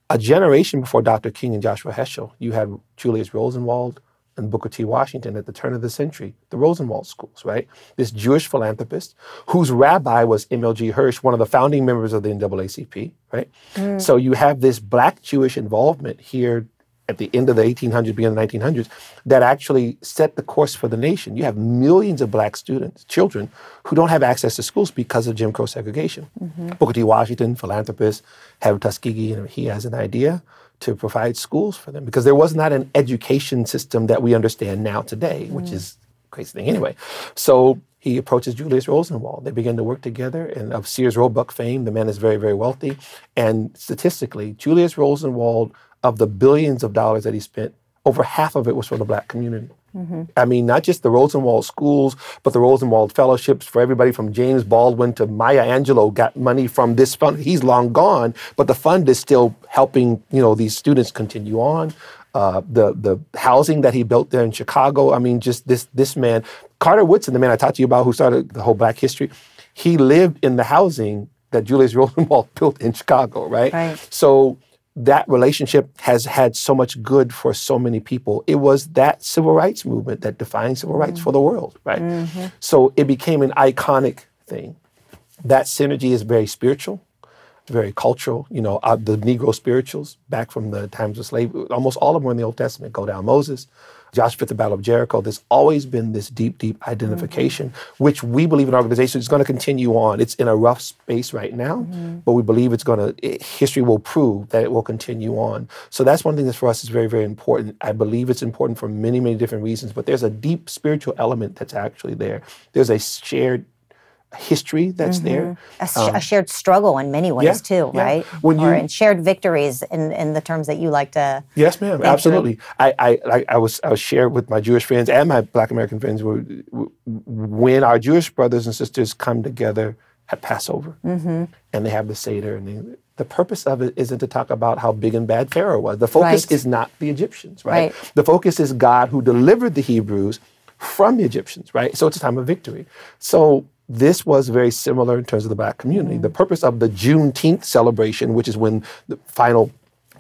a generation before Dr. King and Joshua Heschel, you had Julius Rosenwald and Booker T. Washington at the turn of the century, the Rosenwald schools, right? This Jewish philanthropist whose rabbi was M.L.G. Hirsch, one of the founding members of the NAACP, right? So you have this Black Jewish involvement here at the end of the 1800s, beginning of the 1900s, that actually set the course for the nation. You have millions of Black students, children, who don't have access to schools because of Jim Crow segregation. Booker T. Washington, philanthropist, Harold Tuskegee, he has an idea to provide schools for them because there was not an education system that we understand now today, which is a crazy thing anyway. So he approaches Julius Rosenwald. They begin to work together, and of Sears Roebuck fame, the man is very, very wealthy. And statistically, Julius Rosenwald, of the billions of dollars that he spent, over half of it was for the Black community. I mean, not just the Rosenwald schools, but the Rosenwald fellowships for everybody from James Baldwin to Maya Angelou got money from this fund. He's long gone, but the fund is still helping, these students continue on. The housing that he built there in Chicago, I mean, just this man, Carter Woodson, the man I talked to you about who started the whole Black history, he lived in the housing that Julius Rosenwald built in Chicago, right? So that relationship has had so much good for so many people. It was that civil rights movement that defined civil rights for the world, right? So it became an iconic thing. That synergy is very spiritual, very cultural. The Negro spirituals back from the times of slavery, almost all of them were in the Old Testament. Go down Moses, Joshua at the Battle of Jericho. There's always been this deep, deep identification, which we believe in our organization is going to continue on. It's in a rough space right now, but we believe history will prove that it will continue on. So that's one thing that for us is very, very important. I believe it's important for many, many different reasons, but there's a deep spiritual element that's actually there. There's a shared history that's there. A shared struggle in many ways too, right? And shared victories in the terms that you like to. Yes, ma'am, absolutely. I was shared with my Jewish friends and my Black American friends when our Jewish brothers and sisters come together at Passover and they have the Seder, and the purpose of it isn't to talk about how big and bad Pharaoh was. The focus is not the Egyptians, right? The focus is God who delivered the Hebrews from the Egyptians, right? So it's a time of victory. So this was very similar in terms of the Black community. The purpose of the Juneteenth celebration, which is when the final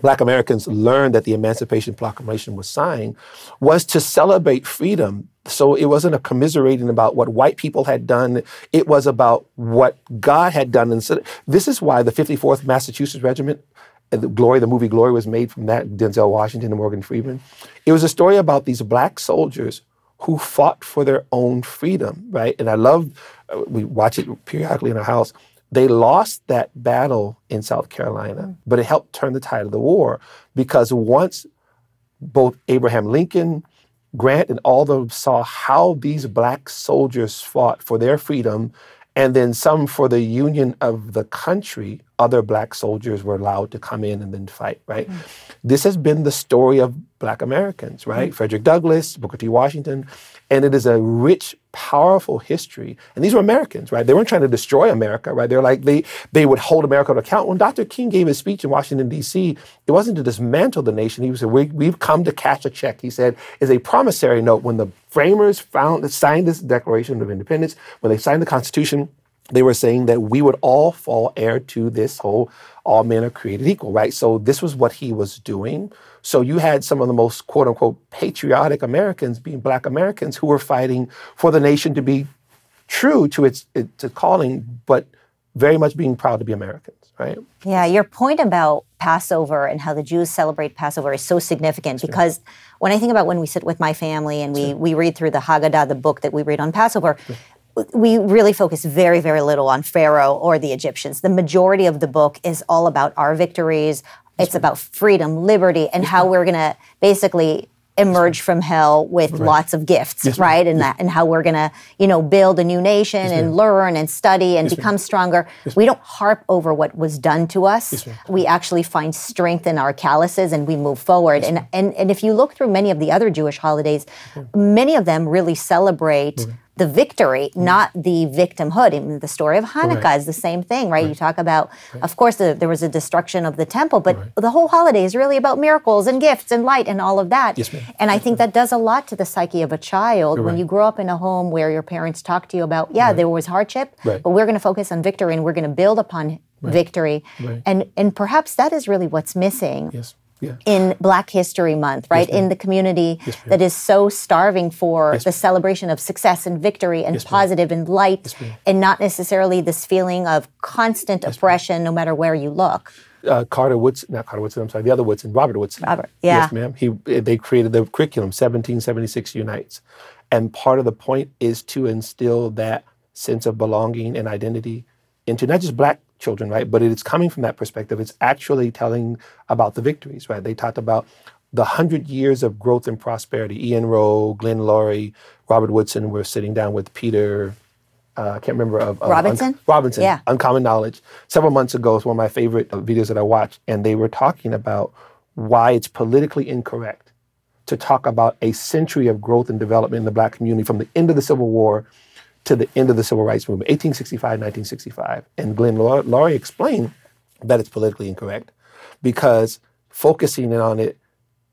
Black Americans learned that the Emancipation Proclamation was signed, was to celebrate freedom. So it wasn't a commiserating about what white people had done. It was about what God had done. And so this is why the 54th Massachusetts Regiment, the movie Glory was made from that, Denzel Washington and Morgan Freeman. It was a story about these Black soldiers who fought for their own freedom, right? And I love, we watch it periodically in our house. They lost that battle in South Carolina, but it helped turn the tide of the war because once both Abraham Lincoln, Grant, and all of them saw how these Black soldiers fought for their freedom, and then some for the union of the country, other Black soldiers were allowed to come in and then fight, right? This has been the story of Black Americans, right? Frederick Douglass, Booker T. Washington, and it is a rich, powerful history. And these were Americans, right? They weren't trying to destroy America, right? They're like, they would hold America to account. When Dr. King gave his speech in Washington, D.C., it wasn't to dismantle the nation. He said, we've come to cash a check. He said, is a promissory note. When the framers signed this Declaration of Independence, when they signed the Constitution, they were saying that we would all fall heir to this whole all men are created equal, right? So this was what he was doing. So you had some of the most quote unquote patriotic Americans being Black Americans who were fighting for the nation to be true to its calling, but very much being proud to be Americans, right? Yeah, your point about Passover and how the Jews celebrate Passover is so significant because when I think about when we sit with my family and we read through the Haggadah, the book that we read on Passover, we really focus very, very little on Pharaoh or the Egyptians. The majority of the book is all about our victories. It's about freedom, liberty, and how we're going to basically emerge from hell with lots of gifts, right? And how we're going to, build a new nation and learn and study and become stronger. We don't harp over what was done to us. We actually find strength in our calluses and we move forward. And if you look through many of the other Jewish holidays, many of them really celebrate the victory, not the victimhood. Even the story of Hanukkah is the same thing, right? You talk about, of course, there was a destruction of the temple, but the whole holiday is really about miracles and gifts and light and all of that. Yes, ma'am. And I think that does a lot to the psyche of a child when you grow up in a home where your parents talk to you about, there was hardship, but we're going to focus on victory and we're going to build upon victory. And perhaps that is really what's missing. In Black History Month, right? In the community that is so starving for the celebration of success and victory and positive and light, and not necessarily this feeling of constant oppression no matter where you look. Robert Woodson, Robert Woodson. Yes, ma'am. They created the curriculum, 1776 Unites. And part of the point is to instill that sense of belonging and identity into not just Black children, right? But it's coming from that perspective. It's actually telling about the victories, right? They talked about the 100 years of growth and prosperity. Ian Rowe, Glenn Laurie, Robert Woodson were sitting down with Peter, I can't remember. Robinson? Robinson, Uncommon Knowledge. Several months ago, it's one of my favorite videos that I watched, and they were talking about why it's politically incorrect to talk about a century of growth and development in the Black community from the end of the Civil War to the end of the Civil Rights Movement, 1865, 1965. And Glenn Laurie explained that it's politically incorrect because focusing on it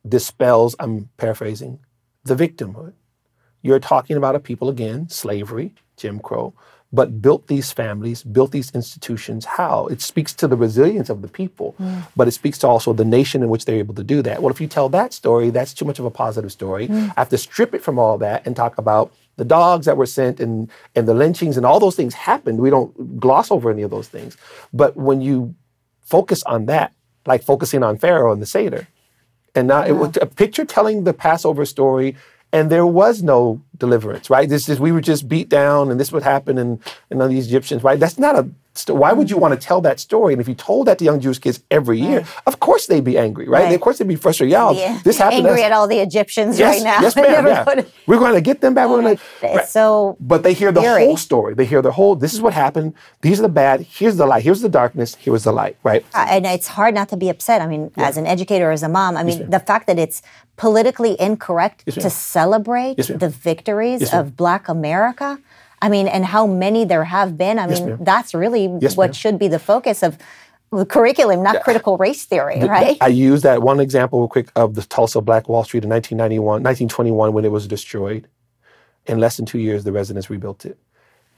dispels, I'm paraphrasing, the victimhood. You're talking about a people, again, slavery, Jim Crow, but built these families, built these institutions. How? It speaks to the resilience of the people, but it speaks to also the nation in which they're able to do that. Well, if you tell that story, that's too much of a positive story. I have to strip it from all that and talk about the dogs that were sent and the lynchings and all those things happened. We don't gloss over any of those things. But when you focus on that, like focusing on Pharaoh and the Seder, and now it was a picture telling the Passover story, and there was no deliverance, right? We were just beat down, and this would happen, and all these Egyptians, right? That's not a. Why would you want to tell that story? And if you told that to young Jewish kids every year, of course they'd be angry, right? Of course they'd be frustrated. This happened. Angry at all the Egyptians right now. Yes, ma'am. We're going to get them back. It's so. But they hear the whole story. They hear the whole. This is what happened. These are the bad. Here's the light. Here's the darkness. Here's the light. Right. And it's hard not to be upset. I mean, as an educator, as a mom, I mean, the fact that it's politically incorrect to celebrate the victories of Black America. I mean, and how many there have been. I mean, that's really what should be the focus of the curriculum, not critical race theory, right? I use that one example real quick of the Tulsa Black Wall Street in 1921 when it was destroyed. In less than 2 years, the residents rebuilt it.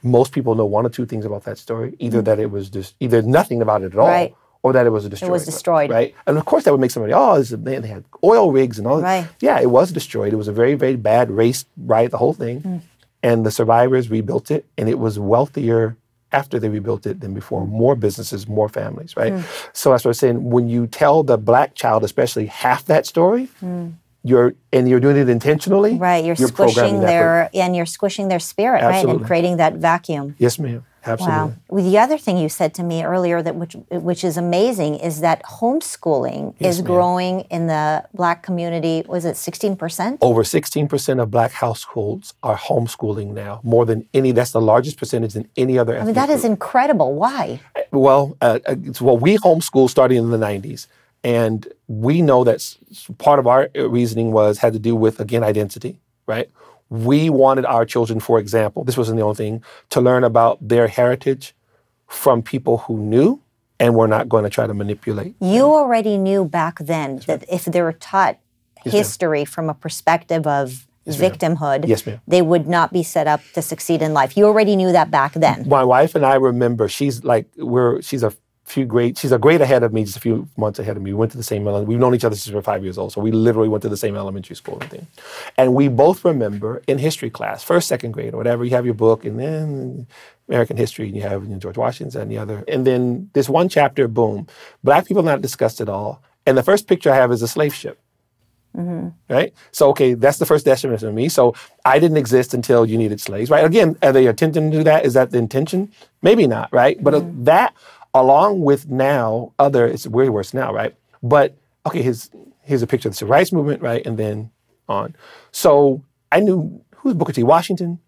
Most people know one or two things about that story. Either that it was just, either nothing about it at all, or that it was destroyed. It was destroyed. Right? And of course that would make somebody, they had oil rigs and all that. Yeah, it was destroyed. It was a very, very bad race riot, the whole thing. And the survivors rebuilt it, and it was wealthier after they rebuilt it than before. More businesses, more families, right? So that's what I'm saying. When you tell the Black child, especially, half that story, you're doing it intentionally. Right, you're squishing their spirit, right, and creating that vacuum. Yes, ma'am. Absolutely. Wow. Well, the other thing you said to me earlier that which is amazing is that homeschooling is growing in the Black community. Was it 16%? Over 16% of Black households are homeschooling now, more than any. That's the largest percentage than any other ethnic that is group. Incredible. Why? Well, we homeschooled starting in the 90s. And we know that part of our reasoning had to do with, again, identity, right? We wanted our children, for example, this wasn't the only thing, to learn about their heritage from people who knew and were not going to try to manipulate. You already knew back then that if they were taught history from a perspective of victimhood, they would not be set up to succeed in life. You already knew that back then. My wife and I remember, she's a grade ahead of me, just a few months ahead of me. We went to the same elementary. We've known each other since we were 5 years old, so we literally went to the same elementary school and thing. And we both remember in history class, first, second grade, or whatever, you have your book, and then American history, and you have George Washington and the other. And then this one chapter, boom, Black people not discussed at all. And the first picture I have is a slave ship. Right? So, okay, that's the first definition of me. So I didn't exist until you needed slaves, right? Again, are they attempting to do that? Is that the intention? Maybe not, right? But that, along with now, it's way worse now, right? But, okay, here's a picture of the Civil Rights Movement, right? And then on. So I knew, who's Booker T. Washington?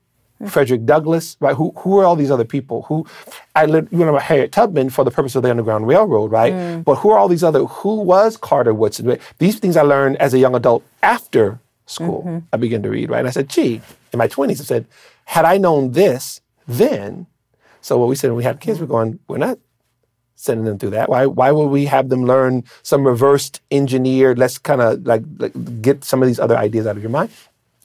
Frederick Douglass, right? Who are all these other people? You know, Harriet Tubman for the purpose of the Underground Railroad, right? But who are all these who was Carter Woodson? Right? These things I learned as a young adult after school. I began to read, right? And I said, gee, in my 20s, I said, Had I known this then, so what we said when we had kids, we're not sending them through that. Why would we have them learn some reversed engineered, let's kind of like get some of these other ideas out of your mind?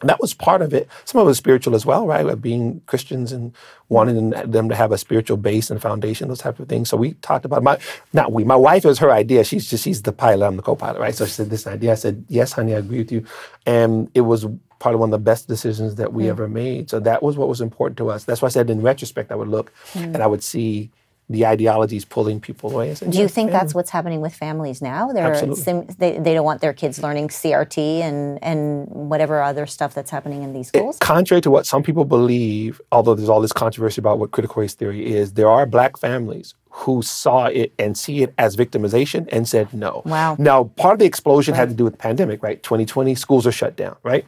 And that was part of it. Some of it was spiritual as well, right? Like being Christians and wanting them to have a spiritual base and foundation, those types of things. So we talked about, my wife, it was her idea. She's the pilot, I'm the co-pilot, right? So she said, this idea. I said, yes, honey, I agree with you. And it was probably one of the best decisions that we ever made. So that was what was important to us. That's why I said in retrospect, I would look and I would see the ideologies pulling people away. Said, do you think that's what's happening with families now? They don't want their kids learning CRT and whatever other stuff that's happening in these schools? Contrary to what some people believe, although there's all this controversy about what critical race theory is, there are Black families who saw it and see it as victimization and said no. Wow. Now, part of the explosion had to do with the pandemic, right? 2020, schools are shut down, right?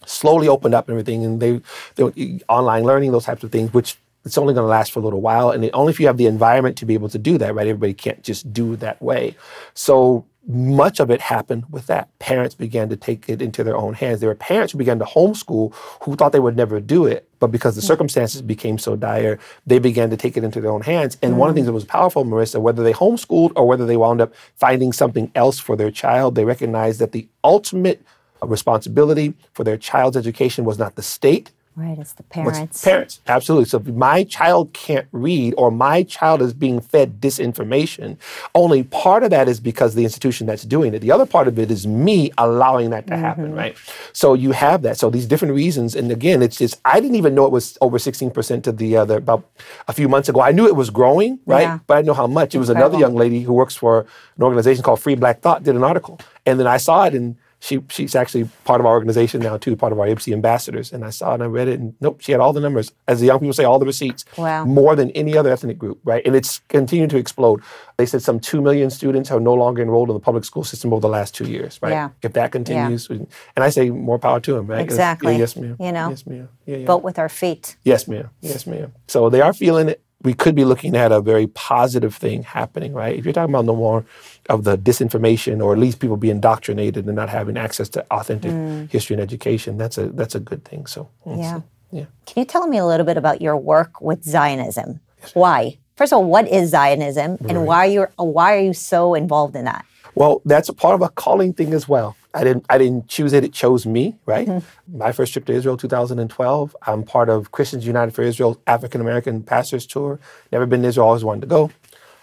Slowly opened up and everything, and they online learning, those types of things, which it's only going to last for a little while. And only if you have the environment to be able to do that, right? Everybody can't just do it that way. So much of it happened with that. Parents began to take it into their own hands. There were parents who began to homeschool who thought they would never do it. But because the circumstances became so dire, they began to take it into their own hands. And one of the things that was powerful, Marissa, whether they homeschooled or whether they wound up finding something else for their child, they recognized that the ultimate responsibility for their child's education was not the state. Right, it's the parents. Parents, absolutely. So if my child can't read or my child is being fed disinformation, only part of that is because of the institution that's doing it. The other part of it is me allowing that to happen, right? So you have that. So these different reasons. And again, it's just, I didn't even know it was over 16% to the other, about a few months ago. I knew it was growing, right? Yeah. But I didn't know how much. It was another young lady who works for an organization called Free Black Thought, did an article. And then I saw it, and she's actually part of our organization now too, part of our IPSI ambassadors. And I saw it and I read it, and nope, she had all the numbers. As the young people say, all the receipts. Wow. More than any other ethnic group, right? And it's continued to explode. They said some 2 million students are no longer enrolled in the public school system over the last 2 years, right? Yeah. If that continues, and I say more power to them, right? Exactly. Yes, ma'am. You know, yes, ma'am. Yeah. vote with our feet. Yes, ma'am. Yes, ma'am. So they are feeling it. We could be looking at a very positive thing happening, right? If you're talking about no more of the disinformation, or at least people being indoctrinated and not having access to authentic history and education, that's a good thing. So Yeah. Yeah. Can you tell me a little bit about your work with Zionism? Why? First of all, what is Zionism, and why are you so involved in that? Well, that's a part of a calling thing as well. I didn't choose it, it chose me, right? My first trip to Israel, 2012, I'm part of Christians United for Israel African-American Pastors Tour. Never been to Israel, always wanted to go.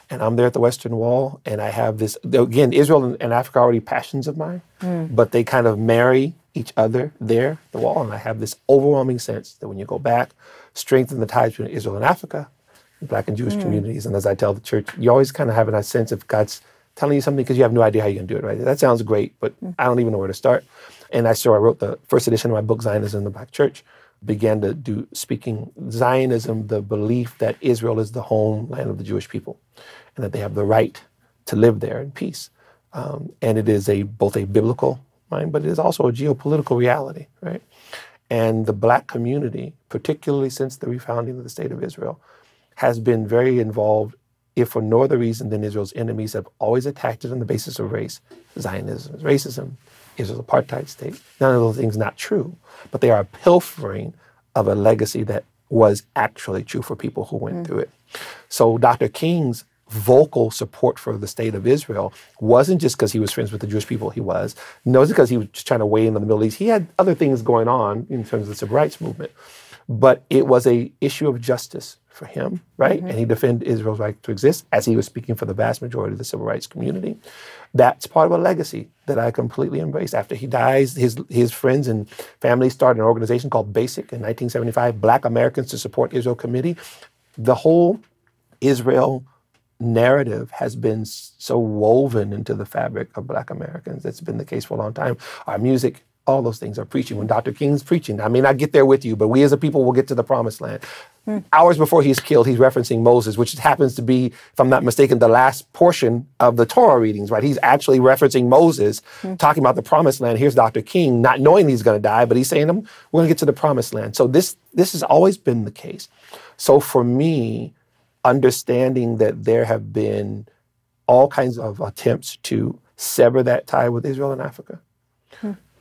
And I'm there at the Western Wall, and I have this, again, Israel and Africa are already passions of mine, but they kind of marry each other there, the wall. And I have this overwhelming sense that when you go back, strengthen the ties between Israel and Africa, Black and Jewish communities. And as I tell the church, you always kind of have a sense of God's telling you something because you have no idea how you're going to do it, right? That sounds great, but I don't even know where to start. And I wrote the first edition of my book, Zionism in the Black Church, began to do speaking Zionism, the belief that Israel is the homeland of the Jewish people and that they have the right to live there in peace. And it is both a biblical mind, but it is also a geopolitical reality, right? And the Black community, particularly since the refounding of the State of Israel, has been very involved, if for no other reason than Israel's enemies have always attacked it on the basis of race. Zionism is racism, Israel's apartheid state. None of those things not true, but they are a pilfering of a legacy that was actually true for people who went through it. So Dr. King's vocal support for the state of Israel wasn't just because he was friends with the Jewish people he was. No, it's because he was just trying to weigh in on the Middle East. He had other things going on in terms of the civil rights movement, but it was an issue of justice for him, right? And he defended Israel's right to exist as he was speaking for the vast majority of the civil rights community. That's part of a legacy that I completely embrace. After he dies, his friends and family started an organization called BASIC in 1975, Black Americans to Support Israel Committee. The whole Israel narrative has been so woven into the fabric of Black Americans. That's been the case for a long time. Our music, all those things are preaching. When Dr. King's preaching, I may not get there with you, but we as a people will get to the promised land. Hours before he's killed, he's referencing Moses, which happens to be, if I'm not mistaken, the last portion of the Torah readings, right? He's actually referencing Moses, talking about the promised land. Here's Dr. King, not knowing he's going to die, but he's saying, we're going to get to the promised land. So this has always been the case. So for me, understanding that there have been all kinds of attempts to sever that tie with Israel and Africa,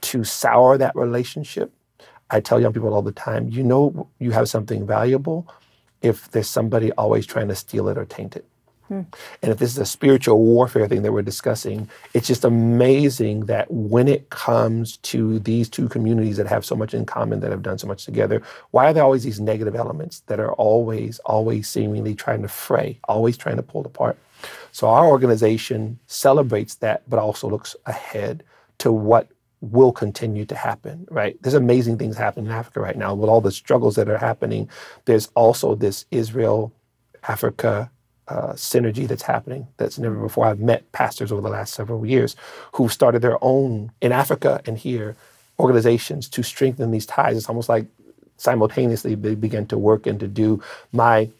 to sour that relationship, I tell young people all the time, you know you have something valuable if there's somebody always trying to steal it or taint it. And if this is a spiritual warfare thing that we're discussing, it's just amazing that when it comes to these two communities that have so much in common, that have done so much together, why are there always these negative elements that are always seemingly trying to fray, always trying to pull apart? So our organization celebrates that, but also looks ahead to what will continue to happen, right? There's amazing things happening in Africa right now with all the struggles that are happening. There's also this Israel-Africa synergy that's happening that's never before. I've met pastors over the last several years who've started their own, in Africa and here, organizations to strengthen these ties. It's almost like simultaneously they began to work and to do. My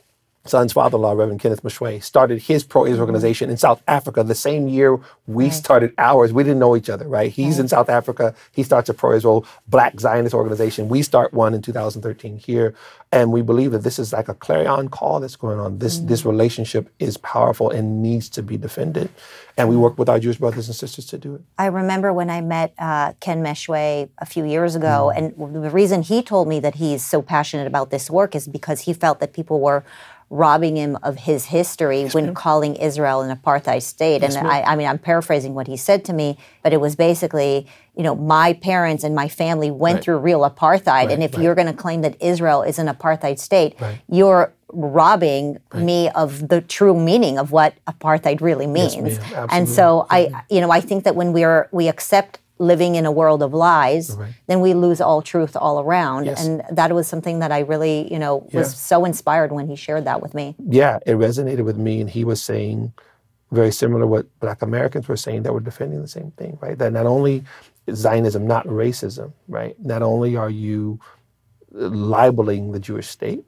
son's father-in-law, Reverend Kenneth Mashwe, started his pro-Israel organization in South Africa the same year we started ours. We didn't know each other, right? He's in South Africa. He starts a pro-Israel Black Zionist organization. We start one in 2013 here. And we believe that this is like a clarion call that's going on. This relationship is powerful and needs to be defended. And we work with our Jewish brothers and sisters to do it. I remember when I met Ken Meshwe a few years ago, and the reason he told me that he's so passionate about this work is because he felt that people were robbing him of his history when calling Israel an apartheid state. And I mean, I'm paraphrasing what he said to me, but it was basically, you know, my parents and my family went through real apartheid. And if you're going to claim that Israel is an apartheid state, you're robbing me of the true meaning of what apartheid really means. And so I think that when we accept living in a world of lies, then we lose all truth all around. And that was something that I really, was so inspired when he shared that with me. Yeah, it resonated with me. And he was saying very similar to what Black Americans were saying that were defending the same thing, right? That not only is Zionism not racism, right? Not only are you libeling the Jewish state,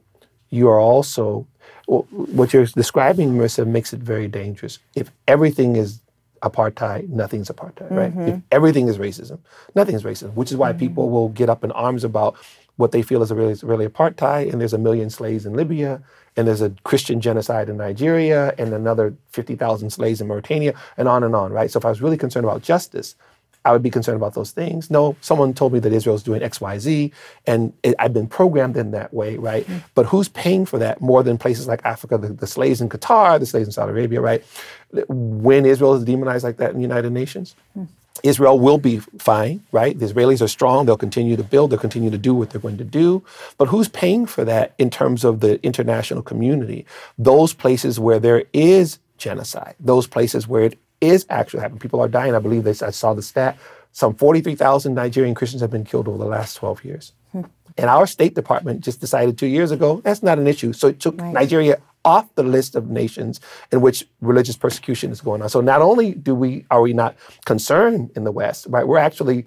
you are also, what you're describing, Marissa, makes it very dangerous. If everything is apartheid, nothing's apartheid, right? If everything is racism, nothing is racism, which is why people will get up in arms about what they feel is really apartheid, and there's 1 million slaves in Libya, and there's a Christian genocide in Nigeria, and another 50,000 slaves in Mauritania, and on, right? So if I was really concerned about justice, I would be concerned about those things. No, someone told me that Israel's doing X, Y, Z, and I've been programmed in that way, right? But who's paying for that more than places like Africa, the slaves in Qatar, the slaves in Saudi Arabia, right? When Israel is demonized like that in the United Nations, Israel will be fine, right? The Israelis are strong. They'll continue to build. They'll continue to do what they're going to do. But who's paying for that in terms of the international community? Those places where there is genocide, those places where it is actually happening. People are dying. I believe I saw the stat. Some 43,000 Nigerian Christians have been killed over the last 12 years. And our State Department just decided 2 years ago, that's not an issue. So it took Nigeria off the list of nations in which religious persecution is going on. So not only are we not concerned in the West, right? We're actually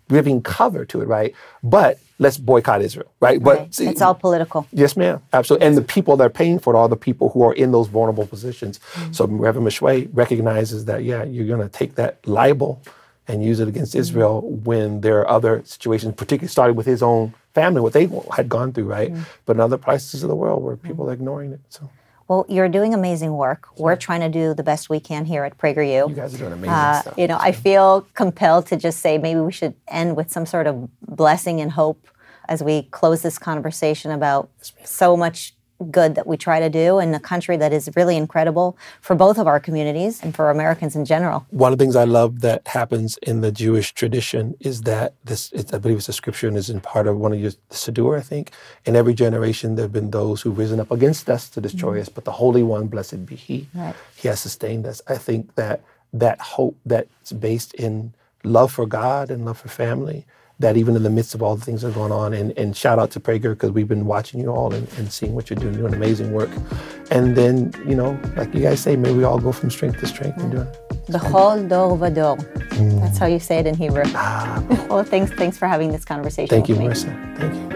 giving cover to it, right? But let's boycott Israel, right? But see, it's all political. Yes, ma'am. Absolutely. And the people that are paying for it are the people who are in those vulnerable positions. So Reverend Mashwe recognizes that, you're going to take that libel and use it against Israel when there are other situations, particularly starting with his own family, what they had gone through, right? But in other places of the world where people are ignoring it. So. Well, you're doing amazing work. We're trying to do the best we can here at PragerU. You guys are doing amazing stuff. I feel compelled to just say maybe we should end with some sort of blessing and hope as we close this conversation about so much good that we try to do in a country that is really incredible for both of our communities and for Americans in general. One of the things I love that happens in the Jewish tradition is that I believe it's a scripture and is in part of one of your Siddur, I think. In every generation, there have been those who've risen up against us to destroy us, but the Holy One, blessed be He, He has sustained us. I think that hope that's based in love for God and love for family, that even in the midst of all the things that are going on, and shout out to Prager, because we've been watching you all and seeing what you're doing amazing work. And then, like you guys say, maybe we all go from strength to strength and doing it. B'chol dor v'dor. That's how you say it in Hebrew. Well, thanks for having this conversation with me. Thank you, Marissa. Thank you.